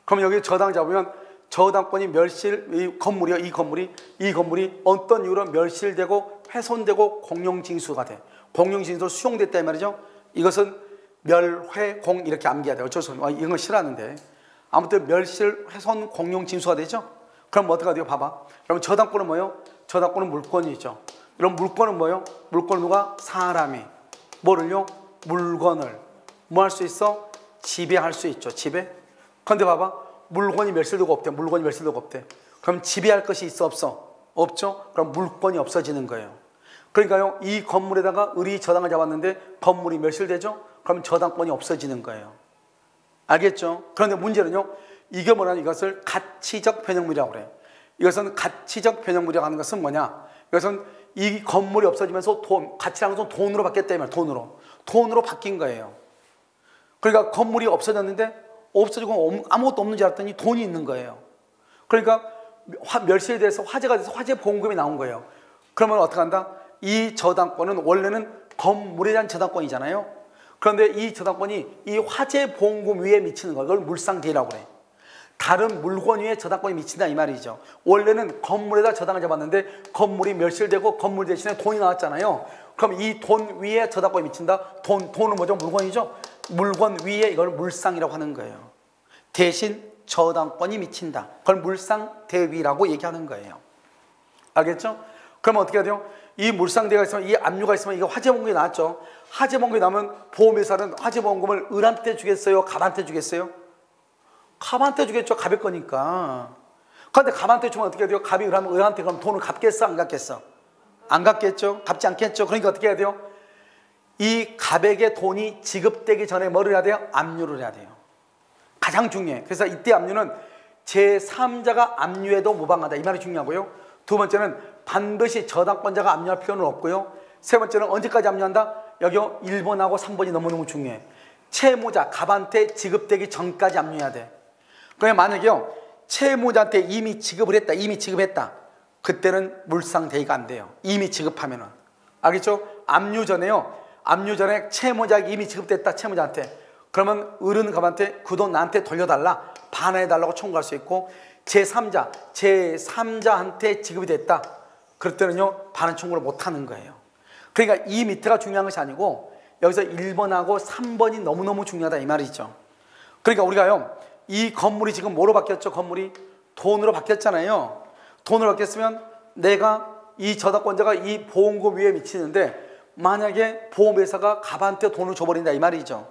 그럼 여기 저당을 잡으면 저당권이 멸실, 이 건물이요, 이 건물이 어떤 이유로 멸실되고 훼손되고 공용징수가 돼. 공용징수로 수용됐다 이 말이죠. 이것은 멸회공 이렇게 암기해야 돼. 어쩔 수 없어. 이런 거 싫어하는데 아무튼 멸실, 훼손, 공용징수가 되죠. 그럼 어떻게 돼요? 봐봐. 그럼 저당권은 뭐예요? 저당권은 물건이죠. 그럼 물건은 뭐예요? 물건은 누가? 사람이 뭐를요? 물건을 뭐 할 수 있어? 지배할 수 있죠. 지배. 그런데 봐봐. 물건이 멸실되고 없대. 물건이 멸실되고 없대. 그럼 지배할 것이 있어 없어? 없죠. 그럼 물건이 없어지는 거예요. 그러니까요, 이 건물에다가 을이 저당을 잡았는데 건물이 멸실되죠. 그럼 저당권이 없어지는 거예요. 알겠죠? 그런데 문제는요, 이게 뭐냐면 이것을 가치적 변형물이라고 그래. 이것은 가치적 변형물이라고 하는 것은 뭐냐? 이것은 이 건물이 없어지면서 가치라는 것은 돈으로 바뀌었다 이 말. 돈으로 바뀐 거예요. 그러니까 건물이 없어졌는데 없어지고 아무것도 없는 줄 알았더니 돈이 있는 거예요. 그러니까 멸실에 대해서 화재가 돼서 화재 보험금이 나온 거예요. 그러면 어떻게 한다? 이 저당권은 원래는 건물에 대한 저당권이잖아요. 그런데 이 저당권이 이 화재 보험금 위에 미치는 거, 이걸 물상대의라고 그래. 다른 물건 위에 저당권이 미친다 이 말이죠. 원래는 건물에다 저당을 잡았는데 건물이 멸실되고 건물 대신에 돈이 나왔잖아요. 그럼 이 돈 위에 저당권이 미친다. 돈은 뭐죠? 물건이죠. 물건 위에 이걸 물상이라고 하는 거예요. 대신 저당권이 미친다. 그걸 물상대위라고 얘기하는 거예요. 알겠죠? 그러면 어떻게 해야 돼요? 이 물상대가 있으면, 이 압류가 있으면, 이거 화재보험금이 나왔죠. 화재보험금이 나면 보험회사는 화재보험금을 을한테 주겠어요? 갑한테 주겠어요? 갑한테 주겠죠. 갑의 거니까. 그런데 갑한테 주면 어떻게 해야 돼요? 갑이 을한테 그럼 돈을 갚겠어? 안 갚겠어? 안 갚겠죠. 갚지 않겠죠. 그러니까 어떻게 해야 돼요? 이 갑에게 돈이 지급되기 전에 뭐를 해야 돼요? 압류를 해야 돼요. 가장 중요해. 그래서 이때 압류는 제3자가 압류해도 무방하다 이 말이 중요하고요. 두 번째는 반드시 저당권자가 압류할 필요는 없고요. 세 번째는 언제까지 압류한다? 여기 1번하고 3번이 너무너무 중요해. 채무자 갑한테 지급되기 전까지 압류해야 돼. 그러면 만약에요, 채무자한테 이미 지급을 했다. 그때는 물상대의가 안 돼요. 이미 지급하면은. 알겠죠? 압류 전에 채무자에게 이미 지급됐다. 채무자한테. 그러면 을은 갑한테 그 돈 나한테 돌려달라. 반환해달라고 청구할 수 있고, 제3자한테 지급이 됐다. 그럴 때는요, 반환 청구를 못하는 거예요. 그러니까 이 밑에가 중요한 것이 아니고 여기서 1번하고 3번이 너무너무 중요하다 이 말이죠. 그러니까 우리가요, 이 건물이 지금 뭐로 바뀌었죠? 건물이 돈으로 바뀌었잖아요. 돈으로 바뀌었으면 내가 이 저당권자가 이 보험금 위에 미치는데 만약에 보험회사가 갑한테 돈을 줘버린다 이 말이죠.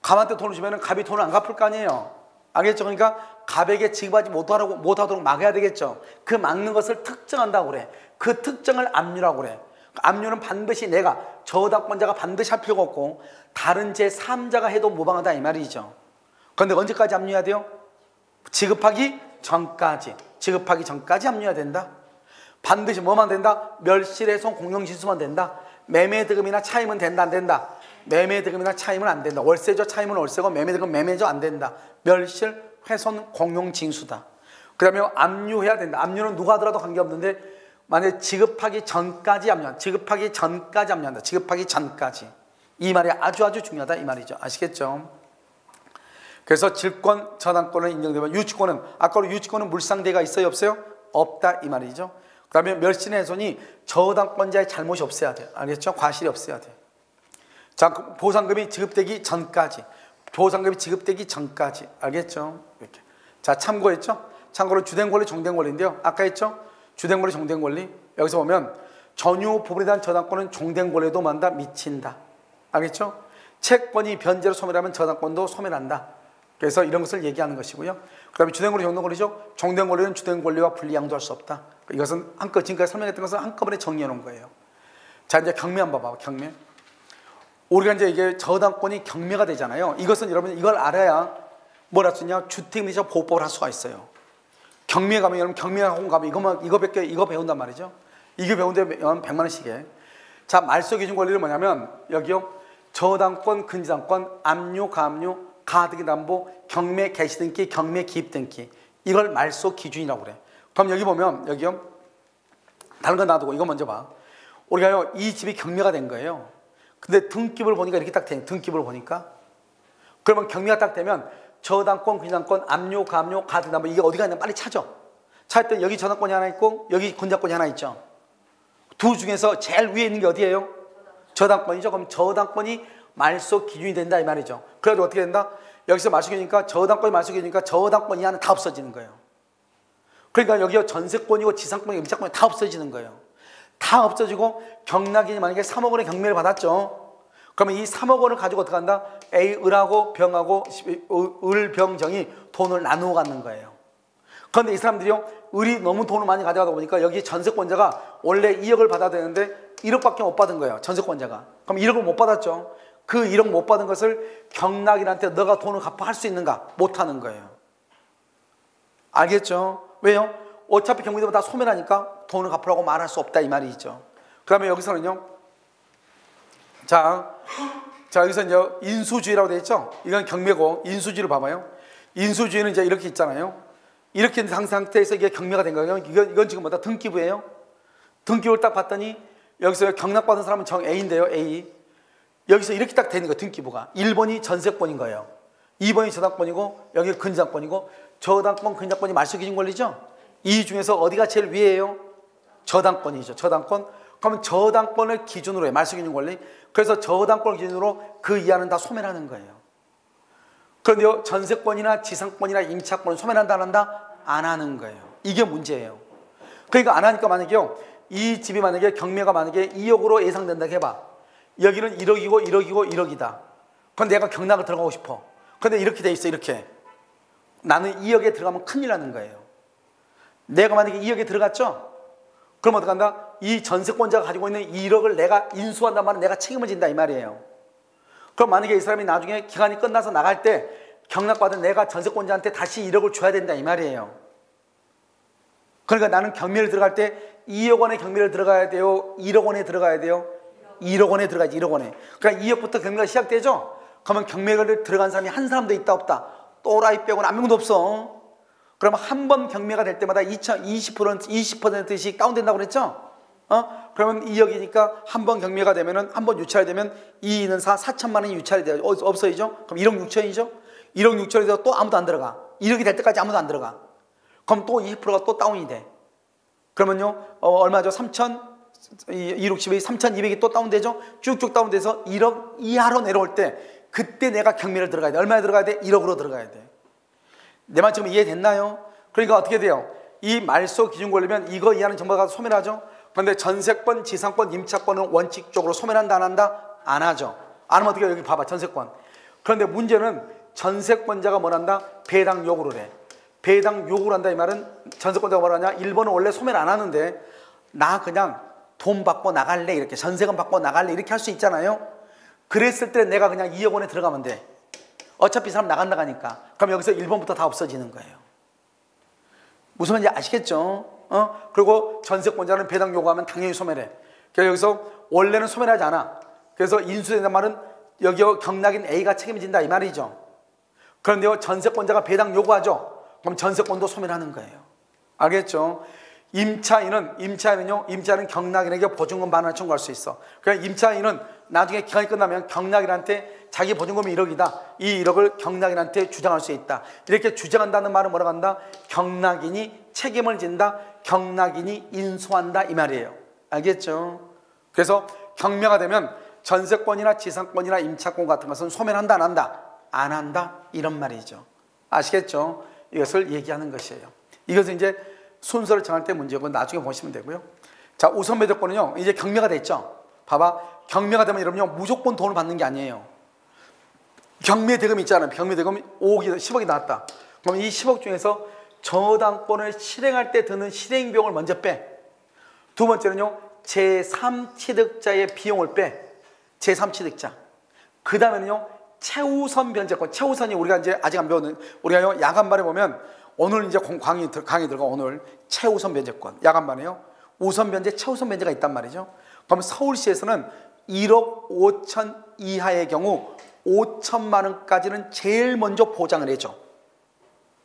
갑한테 돈을 주면 갑이 돈을 안 갚을 거 아니에요. 알겠죠? 그러니까 갑에게 지급하지 못하도록 막아야 되겠죠. 그 막는 것을 특정한다고 그래. 그 특정을 압류라고 그래. 압류는 반드시 내가, 저당권자가 반드시 할 필요가 없고 다른 제3자가 해도 무방하다 이 말이죠. 그런데 언제까지 압류해야 돼요? 지급하기 전까지 압류해야 된다. 반드시 뭐만 된다? 멸실훼손 공용징수만 된다. 매매득음이나 차임은 된다 안 된다? 매매득음이나 차임은 안 된다. 월세죠. 차임은 월세고 매매득음 매매죠. 안 된다. 멸실, 훼손, 공용징수다. 그 다음에 압류해야 된다. 압류는 누가 하더라도 관계없는데 만약에 지급하기 전까지 압류한다. 지급하기 전까지. 이 말이 아주 중요하다 이 말이죠. 아시겠죠? 그래서 질권, 저당권을 인정되면 유치권은, 아까로 유치권은 물상대가 있어요 없어요? 없다 이 말이죠. 그 다음에 멸신의 훼손이 저당권자의 잘못이 없어야 돼요. 알겠죠? 과실이 없어야 돼요. 자, 보상금이 지급되기 전까지, 보상금이 지급되기 전까지, 알겠죠? 이렇게. 자, 참고했죠? 참고로 주된 권리, 종된 권리인데요. 아까 했죠? 주된 권리, 종된 권리. 여기서 보면 전유 부분에 대한 저당권은 종된 권리에도 만다 미친다. 알겠죠? 채권이 변제로 소멸하면 저당권도 소멸한다. 그래서 이런 것을 얘기하는 것이고요. 그 다음에 주된 권리, 종된 권리죠. 종된 권리는 주된 권리와 분리양도할 수 없다. 이것은 지금까지 설명했던 것은 한꺼번에 정리해 놓은 거예요. 자, 이제 경매 한번 봐봐. 경매. 우리가 이제 이게 저당권이 경매가 되잖아요. 이것은 여러분 이걸 알아야 뭘 할 수 있냐? 주택임대차 보호법을 할 수가 있어요. 경매 가면 여러분 경매학원 가면 이거 배운단 말이죠. 이거 배우는데 100만 원씩에. 자, 말소 기준 권리는 뭐냐면 여기요. 저당권, 근저당권, 압류, 가압류, 가등기 담보, 경매 개시 등기, 경매 기입 등기. 이걸 말소 기준이라고 그래. 그럼 여기 보면 여기요. 다른 건 놔두고 이거 먼저 봐. 우리가요 이 집이 경매가 된 거예요. 근데 등기부를 보니까 이렇게 딱 돼. 등기부를 보니까. 그러면 경매가 딱 되면 저당권, 근저당권, 압류, 가압류, 가등기 담보 이게 어디가 있나 빨리 찾아. 찾을 때 여기 저당권이 하나 있고 여기 근저당권이 하나 있죠. 두 중에서 제일 위에 있는 게 어디예요? 저당권이죠. 그럼 저당권이 말소 기준이 된다 이 말이죠. 그래가지고 어떻게 된다? 여기서 말소 기준이니까 저당권이 말소 기준이니까 저당권 이하는 다 없어지는 거예요. 그러니까 여기가 전세권이고 지상권이고 임차권이 다 없어지는 거예요. 다 없어지고 경락인이 만약에 3억 원의 경매를 받았죠. 그러면 이 3억 원을 가지고 어떻게 한다? A, 을하고 병하고 을, 병, 정이 돈을 나누어 갖는 거예요. 그런데 이 사람들이요. 을이 너무 돈을 많이 가져가다 보니까 여기 전세권자가 원래 2억을 받아야 되는데 1억밖에 못 받은 거예요. 전세권자가. 그럼 1억을 못 받았죠. 그 1억 못 받은 것을 경락인한테 너가 돈을 갚아 할 수 있는가? 못 하는 거예요. 알겠죠? 왜요? 어차피 경매되면 다 소멸하니까 돈을 갚으라고 말할 수 없다 이 말이죠. 그 다음에 여기서는요. 자 여기서 이제 인수주의라고 되어 있죠. 이건 경매고 인수주의를 봐봐요. 인수주의는 이제 이렇게 있잖아요. 이렇게 있는 상태에서 이게 경매가 된 거예요. 이건 지금 뭐다? 등기부예요. 등기부를 딱 봤더니 여기서 경락받은 사람은 정 A인데요. A. 여기서 이렇게 딱 되는 거예요. 등기부가. 1번이 전세권인 거예요. 2번이 저당권이고 여기 근저당권이고 저당권, 근저당권이 말소 기준 권리죠. 이 중에서 어디가 제일 위에요? 저당권이죠. 저당권. 그러면 저당권을 기준으로 해. 말소 기준 권리. 그래서 저당권을 기준으로 그 이하는 다 소멸하는 거예요. 그런데요. 전세권이나 지상권이나 임차권은 소멸한다 안 한다? 안 하는 거예요. 이게 문제예요. 그러니까 안 하니까 만약에요. 이 집이 만약에 경매가 만약에 2억으로 예상된다고 해봐. 여기는 1억이고 1억이고 1억이다. 그럼 내가 경락을 들어가고 싶어. 그런데 이렇게 돼 있어. 이렇게. 나는 2억에 들어가면 큰일 나는 거예요. 내가 만약에 2억에 들어갔죠? 그럼 어떡한다? 이 전세권자가 가지고 있는 1억을 내가 인수한단 말은 내가 책임을 진다 이 말이에요. 그럼 만약에 이 사람이 나중에 기간이 끝나서 나갈 때 경락받은 내가 전세권자한테 다시 1억을 줘야 된다 이 말이에요. 그러니까 나는 경매를 들어갈 때 2억 원의 경매를 들어가야 돼요? 1억 원에 들어가야 돼요? 1억 원에 들어가야지 1억 원에. 그러니까 2억부터 경매가 시작되죠? 그러면 경매를 들어간 사람이 한 사람도 있다 없다? 또라이 빼고는 한 명도 없어. 그러면 한 번 경매가 될 때마다 20%씩 다운된다고 그랬죠? 그러면 2억이니까 한 번 경매가 되면은 한 번 유찰이 되면 2는 4천만 원이 유찰이 돼요. 없어지죠? 그럼 1억 6천이죠? 1억 6천이 돼서 또 아무도 안 들어가. 1억이 될 때까지 아무도 안 들어가. 그럼 또 20%가 또 다운이 돼. 그러면요, 얼마죠? 260에 3,200이 또 다운되죠? 쭉쭉 다운돼서 1억 이하로 내려올 때 그때 내가 경매를 들어가야 돼. 얼마에 들어가야 돼? 1억으로 들어가야 돼. 내 말 지금 이해됐나요? 그러니까 어떻게 돼요? 이 말소 기준 걸리면 이거 이하는 전부 다 소멸하죠? 그런데 전세권, 지상권, 임차권은 원칙적으로 소멸한다 안 한다? 안 하죠. 안 하면 어떻게 해요? 여기 봐봐. 전세권. 그런데 문제는 전세권자가 뭘 한다? 배당 요구를 해. 배당 요구를 한다 이 말은 전세권자가 뭘 하냐? 1번은 원래 소멸 안 하는데 나 그냥 돈 받고 나갈래 이렇게 전세금 받고 나갈래 이렇게 할 수 있잖아요. 그랬을 때 내가 그냥 2억 원에 들어가면 돼. 어차피 이 사람 나간다가니까. 그럼 여기서 1번부터 다 없어지는 거예요. 무슨 말인지 아시겠죠? 그리고 전세권자는 배당 요구하면 당연히 소멸해. 그래서 여기서 원래는 소멸하지 않아. 그래서 인수된다는 말은 여기 경락인 A가 책임진다 이 말이죠. 그런데요 전세권자가 배당 요구하죠. 그럼 전세권도 소멸하는 거예요. 알겠죠? 임차인은 경락인에게 보증금 반환을 청구할 수 있어. 그러니까 임차인은 나중에 기간이 끝나면 경락인한테 자기 보증금이 1억이다. 이 1억을 경락인한테 주장할 수 있다. 이렇게 주장한다는 말은 뭐라고 한다? 경락인이 책임을 진다. 경락인이 인수한다 이 말이에요. 알겠죠? 그래서 경매가 되면 전세권이나 지상권이나 임차권 같은 것은 소멸한다 안 한다? 안 한다 이런 말이죠. 아시겠죠? 이것을 얘기하는 것이에요. 이것은 이제 순서를 정할 때 문제고 나중에 보시면 되고요. 자, 우선 매도권은요 이제 경매가 됐죠. 봐봐, 경매가 되면 여러분요 무조건 돈을 받는 게 아니에요. 경매 대금 있잖아요. 경매 대금이 5억이 10억이 나왔다. 그럼 이 10억 중에서 저당권을 실행할 때 드는 실행 비용을 먼저 빼. 두 번째는요 제3취득자의 비용을 빼. 제3취득자. 그 다음에는요 최우선 변제권. 최우선이 우리가 이제 아직 안 배우는, 우리가 야간반에 보면 오늘 이제 강의 들어가 오늘 최우선 변제권. 야간반에요 우선 변제, 최우선 변제가 있단 말이죠. 그럼 서울시에서는 1억 5천 이하의 경우 5천만 원까지는 제일 먼저 보장을 해줘.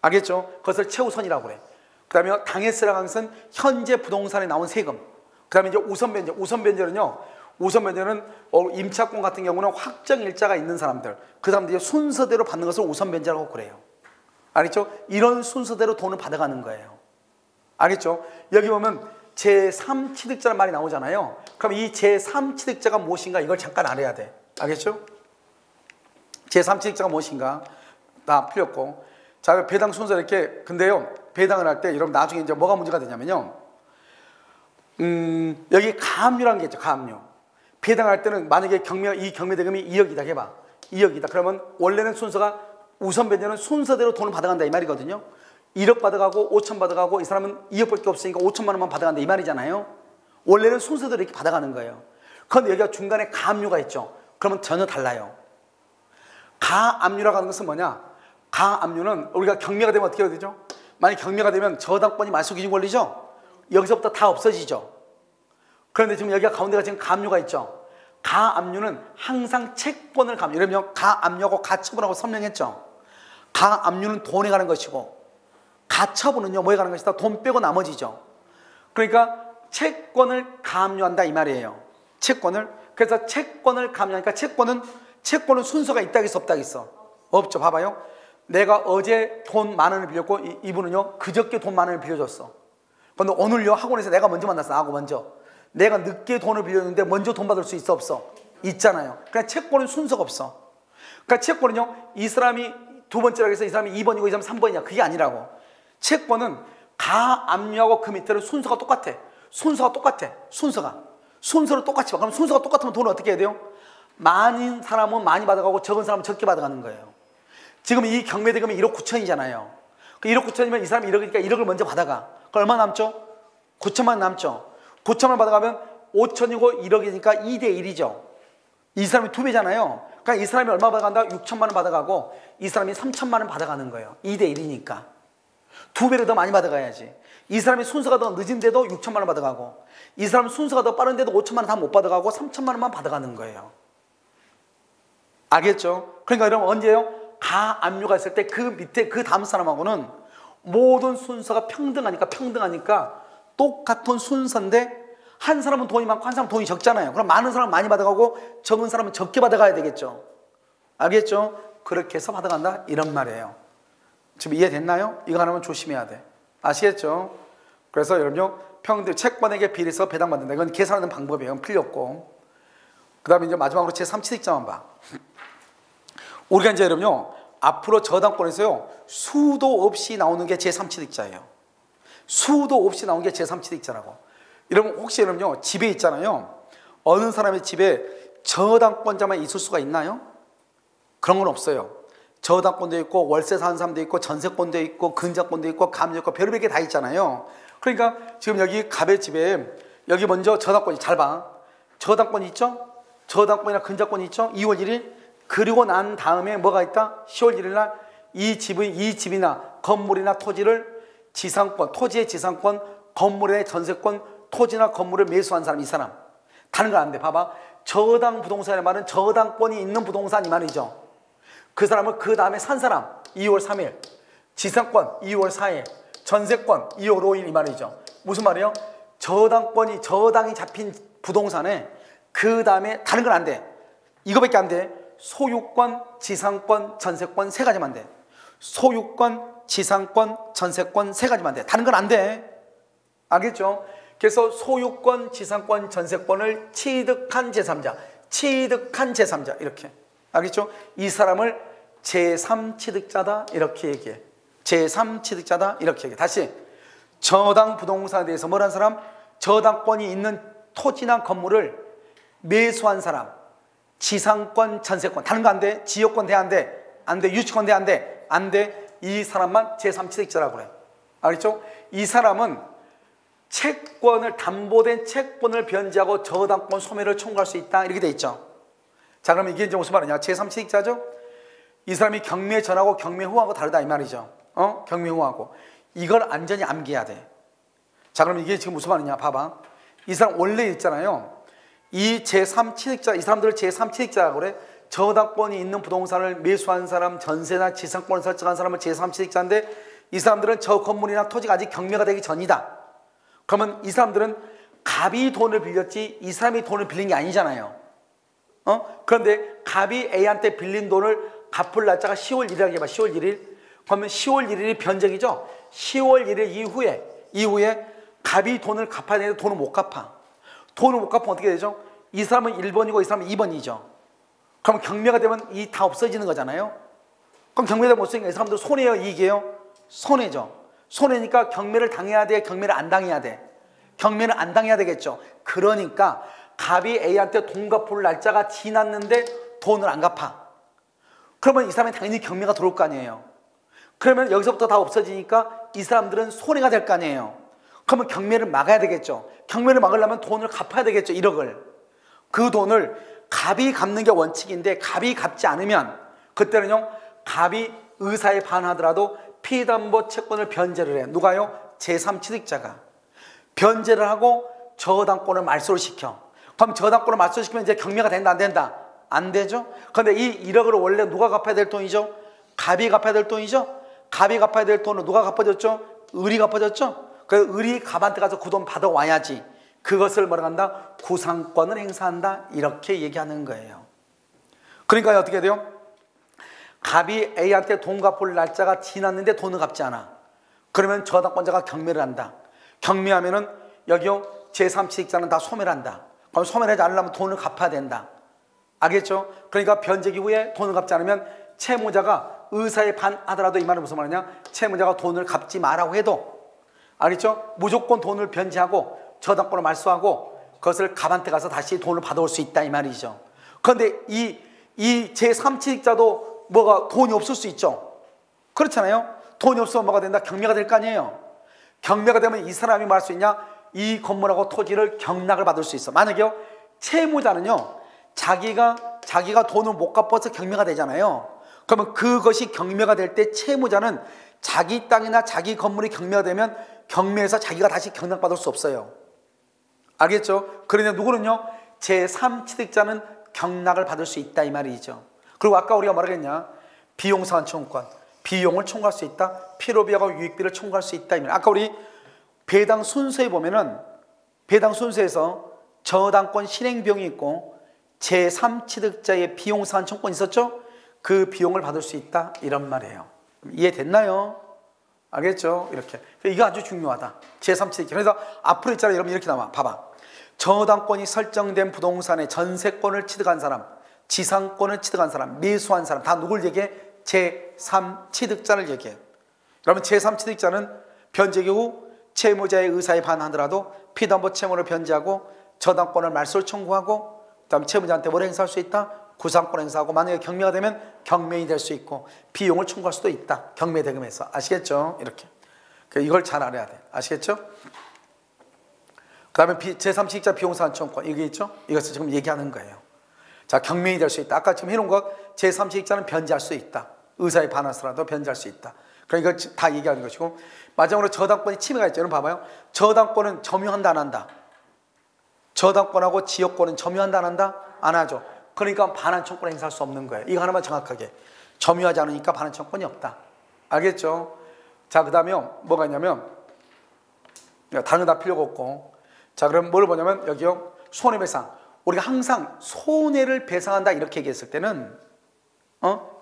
알겠죠? 그것을 최우선이라고 그래. 그 다음에 당해세라는 것은 현재 부동산에 나온 세금. 그 다음에 이제 우선 변제. 우선 변제는요, 우선 변제는 임차권 같은 경우는 확정 일자가 있는 사람들, 그 사람들이 순서대로 받는 것을 우선 변제라고 그래요. 알겠죠? 이런 순서대로 돈을 받아가는 거예요. 알겠죠? 여기 보면 제3취득자라는 말이 나오잖아요. 그럼 이 제3취득자가 무엇인가 이걸 잠깐 알아야 돼. 알겠죠? 제3취득자가 무엇인가 다 필요 없고. 자, 배당 순서 이렇게. 근데요 배당을 할 때 여러분 나중에 이제 뭐가 문제가 되냐면요, 여기 가압류라는 게 있죠. 가압류. 배당할 때는 만약에 이 경매 대금이 2억이다 해봐. 2억이다. 그러면 원래는 순서가 우선 변제는 순서대로 돈을 받아간다 이 말이거든요. 1억 받아가고 5천 받아가고 이 사람은 2억밖에 없으니까 5천만 원만 받아간다 이 말이잖아요. 원래는 순서대로 이렇게 받아가는 거예요. 그런데 여기가 중간에 가압류가 있죠. 그러면 전혀 달라요. 가압류라고 하는 것은 뭐냐? 가압류는 우리가 경매가 되면 어떻게 해야 되죠? 만약 경매가 되면 저당권이 말소기준 권리죠. 여기서부터 다 없어지죠. 그런데 지금 여기가 가운데가 지금 가압류가 있죠. 가압류는 항상 채권을 가압류. 이러면 가압류하고 가처분하고 설명했죠. 가압류는 돈에 가는 것이고 가처분은요 뭐에 가는 것이다? 돈 빼고 나머지죠. 그러니까 채권을 가압류한다 이 말이에요. 채권을. 그래서 채권을 가압류하니까 채권은 순서가 있다겠어 없다겠어? 없죠. 봐봐요. 내가 어제 돈 10,000원을 빌렸고 이분은요 그저께 돈 10,000원을 빌려줬어. 근데 오늘요 학원에서 내가 먼저 만났어. 나하고 먼저. 내가 늦게 돈을 빌렸는데 먼저 돈 받을 수 있어 없어? 있잖아요. 그러니까 채권은 순서가 없어. 그러니까 채권은요 이 사람이 두 번째라고 해서 이 사람이 2번이고 이 사람이 3번이야. 그게 아니라고. 채권은 가압류하고 그 밑에는 순서가 똑같아. 순서가 똑같아. 순서를 똑같이 봐. 그럼 순서가 똑같으면 돈을 어떻게 해야 돼요? 많은 사람은 많이 받아가고 적은 사람은 적게 받아가는 거예요. 지금 이 경매대금이 1억 9천이잖아요. 그 1억 9천이면 이 사람이 1억이니까 1억을 먼저 받아가. 그럼 얼마 남죠? 9천만 원 남죠. 9천만 원 받아가면 5천이고 1억이니까 2대 1이죠. 이 사람이 2배잖아요. 그러니까 이 사람이 얼마 받아간다? 6천만 원 받아가고 이 사람이 3천만 원 받아가는 거예요. 2대 1이니까. 2배를 더 많이 받아가야지. 이 사람이 순서가 더 늦은데도 6천만 원 받아가고 이 사람 순서가 더 빠른데도 5천만 원 다 못 받아가고 3천만 원만 받아가는 거예요. 알겠죠? 그러니까 여러분 언제요? 가압류가 있을 때 그 밑에 그 다음 사람하고는 모든 순서가 평등하니까 똑같은 순서인데 한 사람은 돈이 많고 한 사람은 돈이 적잖아요. 그럼 많은 사람은 많이 받아가고 적은 사람은 적게 받아가야 되겠죠. 알겠죠? 그렇게 해서 받아간다 이런 말이에요. 지금 이해됐나요? 이거 하나만 조심해야 돼. 아시겠죠? 그래서 여러분요 평등 채권에게 비례해서 배당받는다. 이건 계산하는 방법이에요. 이건 필요 없고. 그 다음에 이제 마지막으로 제3취득자만 봐. 우리가 이제 여러분요 앞으로 저당권에서요 수도 없이 나오는 게 제3취득자예요. 수도 없이 나오는 게 제3취득자라고. 여러분 혹시 여러분요 집에 있잖아요. 어느 사람의 집에 저당권자만 있을 수가 있나요? 그런 건 없어요. 저당권도 있고 월세 사는 사람도 있고 전세권도 있고 근저권도 있고 감정도 있고 별의별 게 다 있잖아요. 그러니까 지금 여기 갑의 집에 여기 먼저 저당권이 잘 봐. 저당권이 있죠? 저당권이나 근저권이 있죠? 2월 1일. 그리고 난 다음에 뭐가 있다? 10월 1일 날 이 집이나 건물이나 토지를 지상권, 토지의 지상권, 건물의 전세권, 토지나 건물을 매수한 사람, 이 사람. 다른 거 안 돼. 봐봐. 저당 부동산의 말은 저당권이 있는 부동산 이 말이죠. 그 사람은 그 다음에 산 사람 2월 3일, 지상권 2월 4일, 전세권 2월 5일 이 말이죠. 무슨 말이에요? 저당이 잡힌 부동산에 그 다음에 다른 건 안 돼. 이거밖에 안 돼. 소유권, 지상권, 전세권 세 가지만 돼. 소유권, 지상권, 전세권 세 가지만 돼. 다른 건 안 돼. 알겠죠? 그래서 소유권, 지상권, 전세권을 취득한 제3자, 취득한 제3자 이렇게. 알겠죠? 이 사람을 제3취득자다 이렇게 얘기해. 제3취득자다 이렇게 얘기해. 다시 저당 부동산에 대해서 뭐라는 사람? 저당권이 있는 토지나 건물을 매수한 사람, 지상권, 전세권 다른 거 안 돼? 지역권 돼? 안 돼? 안 돼? 유치권 돼? 안 돼? 안 돼? 이 사람만 제3취득자라고 그래. 알겠죠? 이 사람은 채권을, 담보된 채권을 변제하고 저당권 소멸을 청구할 수 있다 이렇게 돼 있죠. 자, 그러면 이게 이제 무슨 말이냐? 제3취득자죠? 이 사람이 경매 전하고 경매 후하고 다르다 이 말이죠. 경매 후하고. 이걸 완전히 암기해야 돼. 자, 그럼 이게 지금 무슨 말이냐? 봐봐. 이 사람 원래 있잖아요. 이 제3취득자, 이 사람들을 제3취득자라고 그래. 저당권이 있는 부동산을 매수한 사람, 전세나 지상권을 설정한 사람은 제3취득자인데 이 사람들은 저 건물이나 토지가 아직 경매가 되기 전이다. 그러면 이 사람들은 갑이 돈을 빌렸지 이 사람이 돈을 빌린 게 아니잖아요. 그런데 갑이 A한테 빌린 돈을 갚을 날짜가 10월 1일이라고 해봐. 10월 1일. 그러면 10월 1일이 변적이죠. 10월 1일 이후에 갑이 돈을 갚아야 되는데 돈을 못 갚아. 돈을 못 갚으면 어떻게 되죠? 이 사람은 1번이고 이 사람은 2번이죠. 그럼 경매가 되면 이 다 없어지는 거잖아요. 그럼 경매가 되면 없으니까 이 사람들 손해요, 이익이에요? 손해죠. 손해니까 경매를 당해야 돼, 경매를 안 당해야 돼? 경매는 안 당해야 되겠죠. 그러니까 갑이 A한테 돈 갚을 날짜가 지났는데 돈을 안 갚아. 그러면 이 사람이 당연히 경매가 들어올 거 아니에요. 그러면 여기서부터 다 없어지니까 이 사람들은 손해가 될 거 아니에요. 그러면 경매를 막아야 되겠죠. 경매를 막으려면 돈을 갚아야 되겠죠. 1억을. 그 돈을 갑이 갚는 게 원칙인데 갑이 갚지 않으면 그때는요. 갑이 의사에 반하더라도 피담보 채권을 변제를 해. 누가요? 제3취득자가. 변제를 하고 저당권을 말소를 시켜. 그럼 저당권을 말소시키면 이제 경매가 된다 안 된다? 안 되죠. 그런데 이 1억을 원래 누가 갚아야 될 돈이죠? 갑이 갚아야 될 돈이죠. 갑이 갚아야 될 돈을 누가 갚아줬죠? 을이 갚아줬죠. 그래서 을이 갑한테 가서 그 돈 받아와야지. 그것을 뭐라고 한다? 구상권을 행사한다. 이렇게 얘기하는 거예요. 그러니까 어떻게 돼요? 갑이 A한테 돈 갚을 날짜가 지났는데 돈을 갚지 않아. 그러면 저당권자가 경매를 한다. 경매하면은 여기요 제3취득자는 다 소멸한다. 그럼 소멸하지 않으려면 돈을 갚아야 된다. 알겠죠? 그러니까 변제기 후에 돈을 갚지 않으면 채무자가 의사에 반하더라도 이 말은 무슨 말이냐? 채무자가 돈을 갚지 마라고 해도 알겠죠? 무조건 돈을 변제하고 저당권을 말소하고 그것을 갑한테 가서 다시 돈을 받아올 수 있다 이 말이죠. 그런데 이 제3취득자도 뭐가 돈이 없을 수 있죠. 그렇잖아요. 돈이 없으면 뭐가 된다? 경매가 될 거 아니에요. 경매가 되면 이 사람이 뭐 할 수 있냐? 이 건물하고 토지를 경락을 받을 수 있어. 만약에요 채무자는요 자기가 돈을 못 갚아서 경매가 되잖아요. 그러면 그것이 경매가 될 때 채무자는 자기 땅이나 자기 건물이 경매가 되면 경매에서 자기가 다시 경락받을 수 없어요. 알겠죠? 그런데 누구는요? 제3취득자는 경락을 받을 수 있다 이 말이죠. 그리고 아까 우리가 뭐라고 했냐? 비용상환 청구권. 비용을 청구할 수 있다. 필요비하고 유익비를 청구할 수 있다. 아까 우리 배당 순서에 보면은 배당 순서에서 저당권 실행비용이 있고 제3취득자의 비용상환 청구권이 있었죠? 그 비용을 받을 수 있다. 이런 말이에요. 이해됐나요? 알겠죠? 이렇게. 이거 아주 중요하다. 제3취득자. 그래서 앞으로 있잖아요. 여러분 이렇게 나와. 봐봐. 저당권이 설정된 부동산의 전세권을 취득한 사람, 지상권을 취득한 사람, 매수한 사람 다 누굴 얘기해? 제3취득자를 얘기해. 그러면 제3취득자는 변제기 후 채무자의 의사에 반하더라도 피담보 채무를 변제하고 저당권을 말소를 청구하고 그다음 채무자한테 뭘 행사할 수 있다? 구상권 행사하고 만약에 경매가 되면 경매인이 될 수 있고 비용을 청구할 수도 있다. 경매 대금에서. 아시겠죠? 이렇게. 이걸 잘 알아야 돼. 아시겠죠? 그 다음에 제3취득자 비용상환 청구권 이게 있죠? 이것을 지금 얘기하는 거예요. 자, 경매인이 될 수 있다. 아까 지금 해놓은 것 제3취득자는 변제할 수 있다. 의사에 반해서라도 변제할 수 있다. 그러니까 다 얘기하는 것이고 마지막으로 저당권이 침해가 있죠. 여러분 봐봐요. 저당권은 점유한다 안 한다? 저당권하고 지역권은 점유한다 안 한다? 안 하죠. 그러니까 반환 청구를 행사할 수 없는 거예요. 이거 하나만 정확하게. 점유하지 않으니까 반환 청구권이 없다. 알겠죠? 자, 그 다음에 뭐가 있냐면 다른 거 다 필요가 없고 자, 그럼 뭘 보냐면 여기요 손해배상. 우리가 항상 손해를 배상한다 이렇게 얘기했을 때는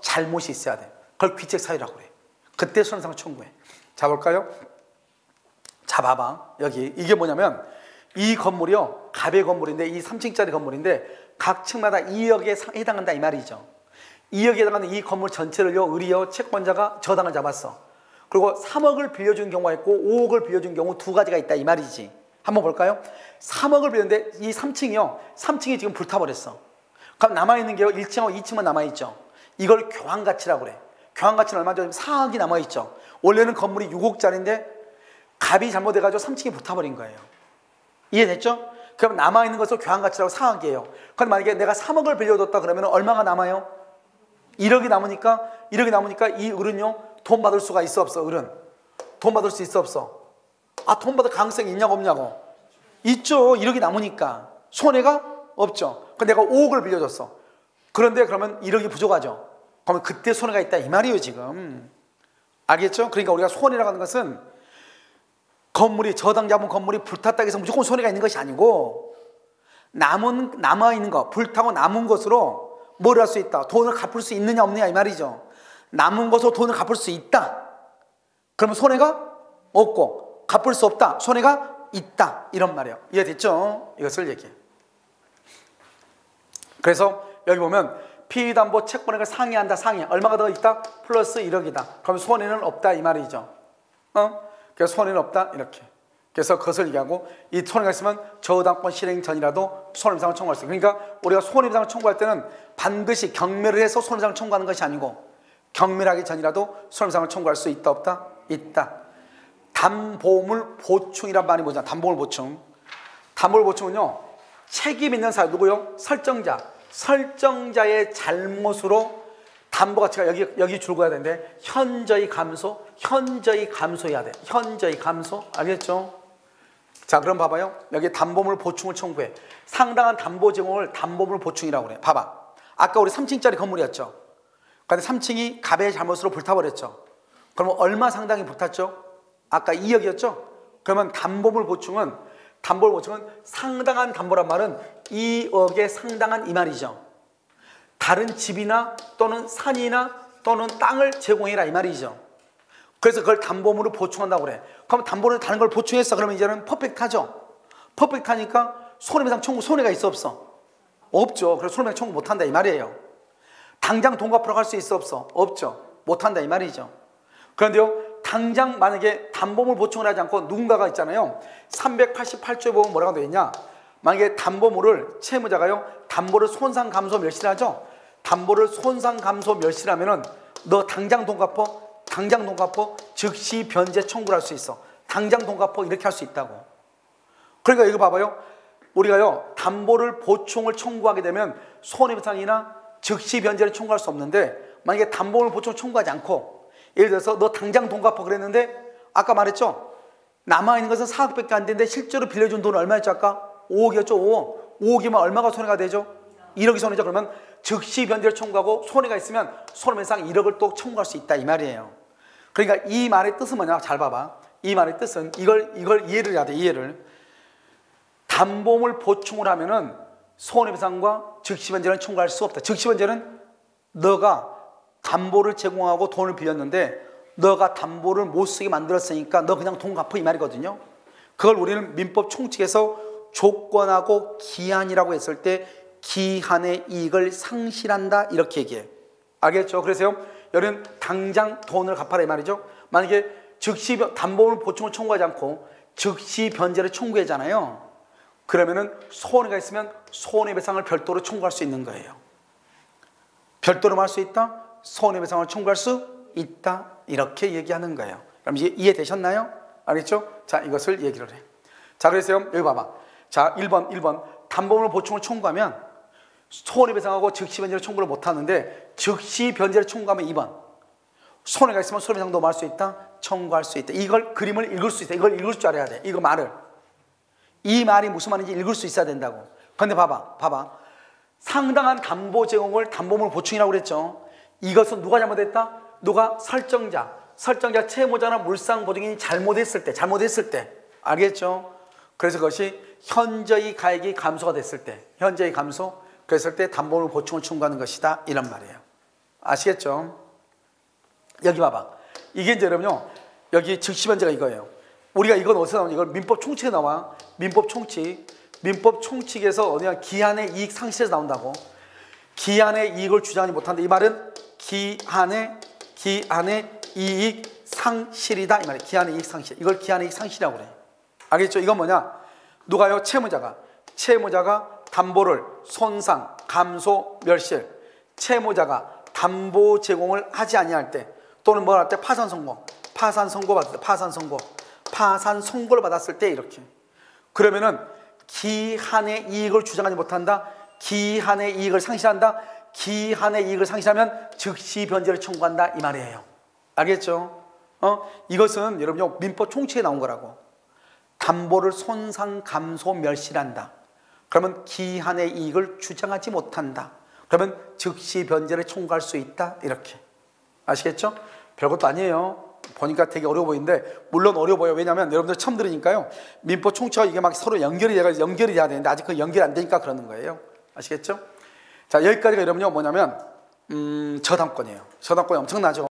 잘못이 있어야 돼. 그걸 귀책 사유라고 그래. 그때 손해배상 청구해. 자, 볼까요? 자, 봐봐. 여기 이게 뭐냐면 이 건물이요, 갑의 건물인데, 이 3층짜리 건물인데 각 층마다 2억에 해당한다 이 말이죠. 2억에 해당하는 이 건물 전체를요, 의리요 채권자가 저당을 잡았어. 그리고 3억을 빌려준 경우가 있고 5억을 빌려준 경우 두 가지가 있다 이 말이지. 한번 볼까요? 3억을 빌렸는데 이 3층이요, 3층이 지금 불타버렸어. 그럼 남아있는 게요, 1층하고 2층만 남아있죠. 이걸 교환가치라고 그래. 교환가치는 얼마죠? 4억이 남아있죠. 원래는 건물이 6억짜리인데 갑이 잘못해가지고 3층이 불타버린 거예요. 이해됐죠? 그럼 남아있는 것을 교환가치라고 4억이에요. 그럼 만약에 내가 3억을 빌려줬다 그러면 얼마가 남아요? 1억이 남으니까 이 을은요, 돈 받을 수가 있어 없어? 을은 돈 받을 수 있어 없어? 아, 돈 받을 가능성이 있냐고 없냐고? 있죠. 1억이 남으니까 손해가 없죠. 근데 내가 5억을 빌려줬어. 그런데 그러면 1억이 부족하죠. 그러면 그때 손해가 있다 이 말이에요 지금. 알겠죠? 그러니까 우리가 손해라고 하는 것은 건물이, 저당 잡은 건물이 불탔다고 해서 무조건 손해가 있는 것이 아니고 남아있는 거, 불타고 남은 것으로 뭘 할 수 있다? 돈을 갚을 수 있느냐 없느냐 이 말이죠. 남은 것으로 돈을 갚을 수 있다. 그러면 손해가 없고, 갚을 수 없다. 손해가 있다. 이런 말이에요. 이해됐죠? 이것을 얘기해. 그래서 여기 보면 피의담보 채권액을 상회한다. 상회. 얼마가 더 있다? 플러스 1억이다. 그럼 손해는 없다 이 말이죠. 그래서 손해는 없다 이렇게. 그래서 그것을 얘기하고, 이 손해가 있으면 저당권 실행 전이라도 손해배상을 청구할 수 있어요. 그러니까 우리가 손해배상을 청구할 때는 반드시 경매를 해서 손해배상을 청구하는 것이 아니고, 경매하기 전이라도 손해배상을 청구할 수 있다 없다? 있다. 담보물 보충이란 말이 뭐냐? 담보물 보충. 담보물 보충은요, 책임 있는 사람 누구요? 설정자. 설정자의 잘못으로 담보 가치가 여기 줄고야 되는데 현저히 감소해야 돼. 현저히 감소. 알겠죠? 자, 그럼 봐봐요. 여기 담보물 보충을 청구해. 상당한 담보 제공을 담보물 보충이라고 그래. 봐봐. 아까 우리 3층짜리 건물이었죠. 근데 3층이 갑의 잘못으로 불타버렸죠. 그러면 얼마 상당히 불탔죠? 아까 2억이었죠? 그러면 담보물 보충은 상당한 담보란 말은 2억에 상당한 이 말이죠. 다른 집이나 또는 산이나 또는 땅을 제공해라 이 말이죠. 그래서 그걸 담보물을 보충한다고 그래. 그럼 담보를 다른 걸 보충했어. 그러면 이제는 퍼펙트하죠. 퍼펙트하니까 손해배상 청구 손해가 있어 없어? 없죠. 그래서 손해배상 청구 못한다 이 말이에요. 당장 돈 갚으러 갈 수 있어 없어? 없죠. 못한다 이 말이죠. 그런데요, 당장 만약에 담보물 보충을 하지 않고 누군가가 있잖아요. 388조에 보면 뭐라고 되어 있냐? 만약에 담보물을 채무자가요, 담보를 손상 감소 멸시를 하죠. 담보를 손상 감소 멸시를 하면은 너 당장 돈 갚어 즉시 변제 청구를 할 수 있어. 당장 돈 갚어 이렇게 할 수 있다고. 그러니까 이거 봐봐요. 우리가요, 담보를 보충을 청구하게 되면 손해배상이나 즉시 변제를 청구할 수 없는데, 만약에 담보물 보충을 청구하지 않고 예를 들어서 너 당장 돈 갚아 그랬는데 아까 말했죠. 남아있는 것은 4억밖에 안 되는데 실제로 빌려준 돈은 얼마였죠? 아까 5억이었죠. 5억이면 얼마가 손해가 되죠? 1억이 손해죠. 그러면 즉시 변제를 청구하고 손해가 있으면 손해배상 1억을 또 청구할 수 있다 이 말이에요. 그러니까 이 말의 뜻은 뭐냐? 잘 봐봐. 이 말의 뜻은 이걸 이해를 해야 돼. 이해를. 담보물 보충을 하면은 손해배상과 즉시 변제는 청구할 수 없다. 즉시 변제는 너가 담보를 제공하고 돈을 빌렸는데 너가 담보를 못 쓰게 만들었으니까 너 그냥 돈 갚어 이 말이거든요. 그걸 우리는 민법 총칙에서 조건하고 기한이라고 했을 때 기한의 이익을 상실한다 이렇게 얘기해. 알겠죠? 그래서요, 여러분 당장 돈을 갚아라 이 말이죠. 만약에 즉시 담보물 보충을 청구하지 않고 즉시 변제를 청구하잖아요. 그러면은 손해가 있으면 손해배상을 별도로 청구할 수 있는 거예요. 별도로 할 수 있다. 손해배상을 청구할 수 있다. 이렇게 얘기하는 거예요. 그럼 이제 이해되셨나요? 알겠죠? 자, 이것을 얘기를 해. 자, 그래서 여기 봐봐. 자, 1번 담보물 보충을 청구하면 손해배상하고 즉시 변제를 청구를 못하는데 즉시 변제를 청구하면 2번 손해가 있으면 손해배상 도모할 수 있다. 청구할 수 있다. 이걸 그림을 읽을 수 있다. 이걸 읽을 줄 알아야 돼. 이거 말을. 이 말이 무슨 말인지 읽을 수 있어야 된다고. 그런데 봐봐. 상당한 담보 제공을 담보물 보충이라고 그랬죠. 이것은 누가 잘못했다? 누가 설정자 채무자나 물상보증인이 잘못했을 때 알겠죠? 그래서 그것이 현저히 가액이 감소가 됐을 때 현재의 감소. 그랬을 때 담보물 보충을 청구하는 것이다. 이런 말이에요. 아시겠죠? 여기 봐봐. 이게 이제 여러분요. 여기 즉시 변제가 이거예요. 우리가 이건 어디서 나오냐? 이걸 민법 총칙에 나와. 민법 총칙. 민법 총칙에서 어디냐? 기한의 이익 상실에서 나온다고. 기한의 이익을 주장하지 못한다. 이 말은 기한의 이익 상실이다. 이 말이에요. 기한의 이익 상실. 이걸 기한의 이익 상실이라고 그래. 알겠죠? 이건 뭐냐? 누가요? 채무자가 담보를 손상, 감소, 멸실. 채무자가 담보 제공을 하지 아니할 때 또는 뭘 할 때 파산 선고 받을 때 파산 선고를 받았을 때 이렇게. 그러면은 기한의 이익을 주장하지 못한다. 기한의 이익을 상실한다. 기한의 이익을 상실하면 즉시 변제를 청구한다. 이 말이에요. 알겠죠? 이것은 여러분요 민법 총칙에 나온 거라고. 담보를 손상, 감소, 멸실한다. 그러면 기한의 이익을 주장하지 못한다. 그러면 즉시 변제를 청구할 수 있다. 이렇게. 아시겠죠? 별것도 아니에요. 보니까 되게 어려워 보이는데 물론 어려워 보여요. 왜냐하면 여러분들 처음 들으니까요. 민법 총칙과 이게 막 서로 연결이 돼야 되는데 아직 그 연결이 안 되니까 그러는 거예요. 아시겠죠? 자, 여기까지가 여러분요 뭐냐면 저당권이에요. 저당권이 엄청나죠.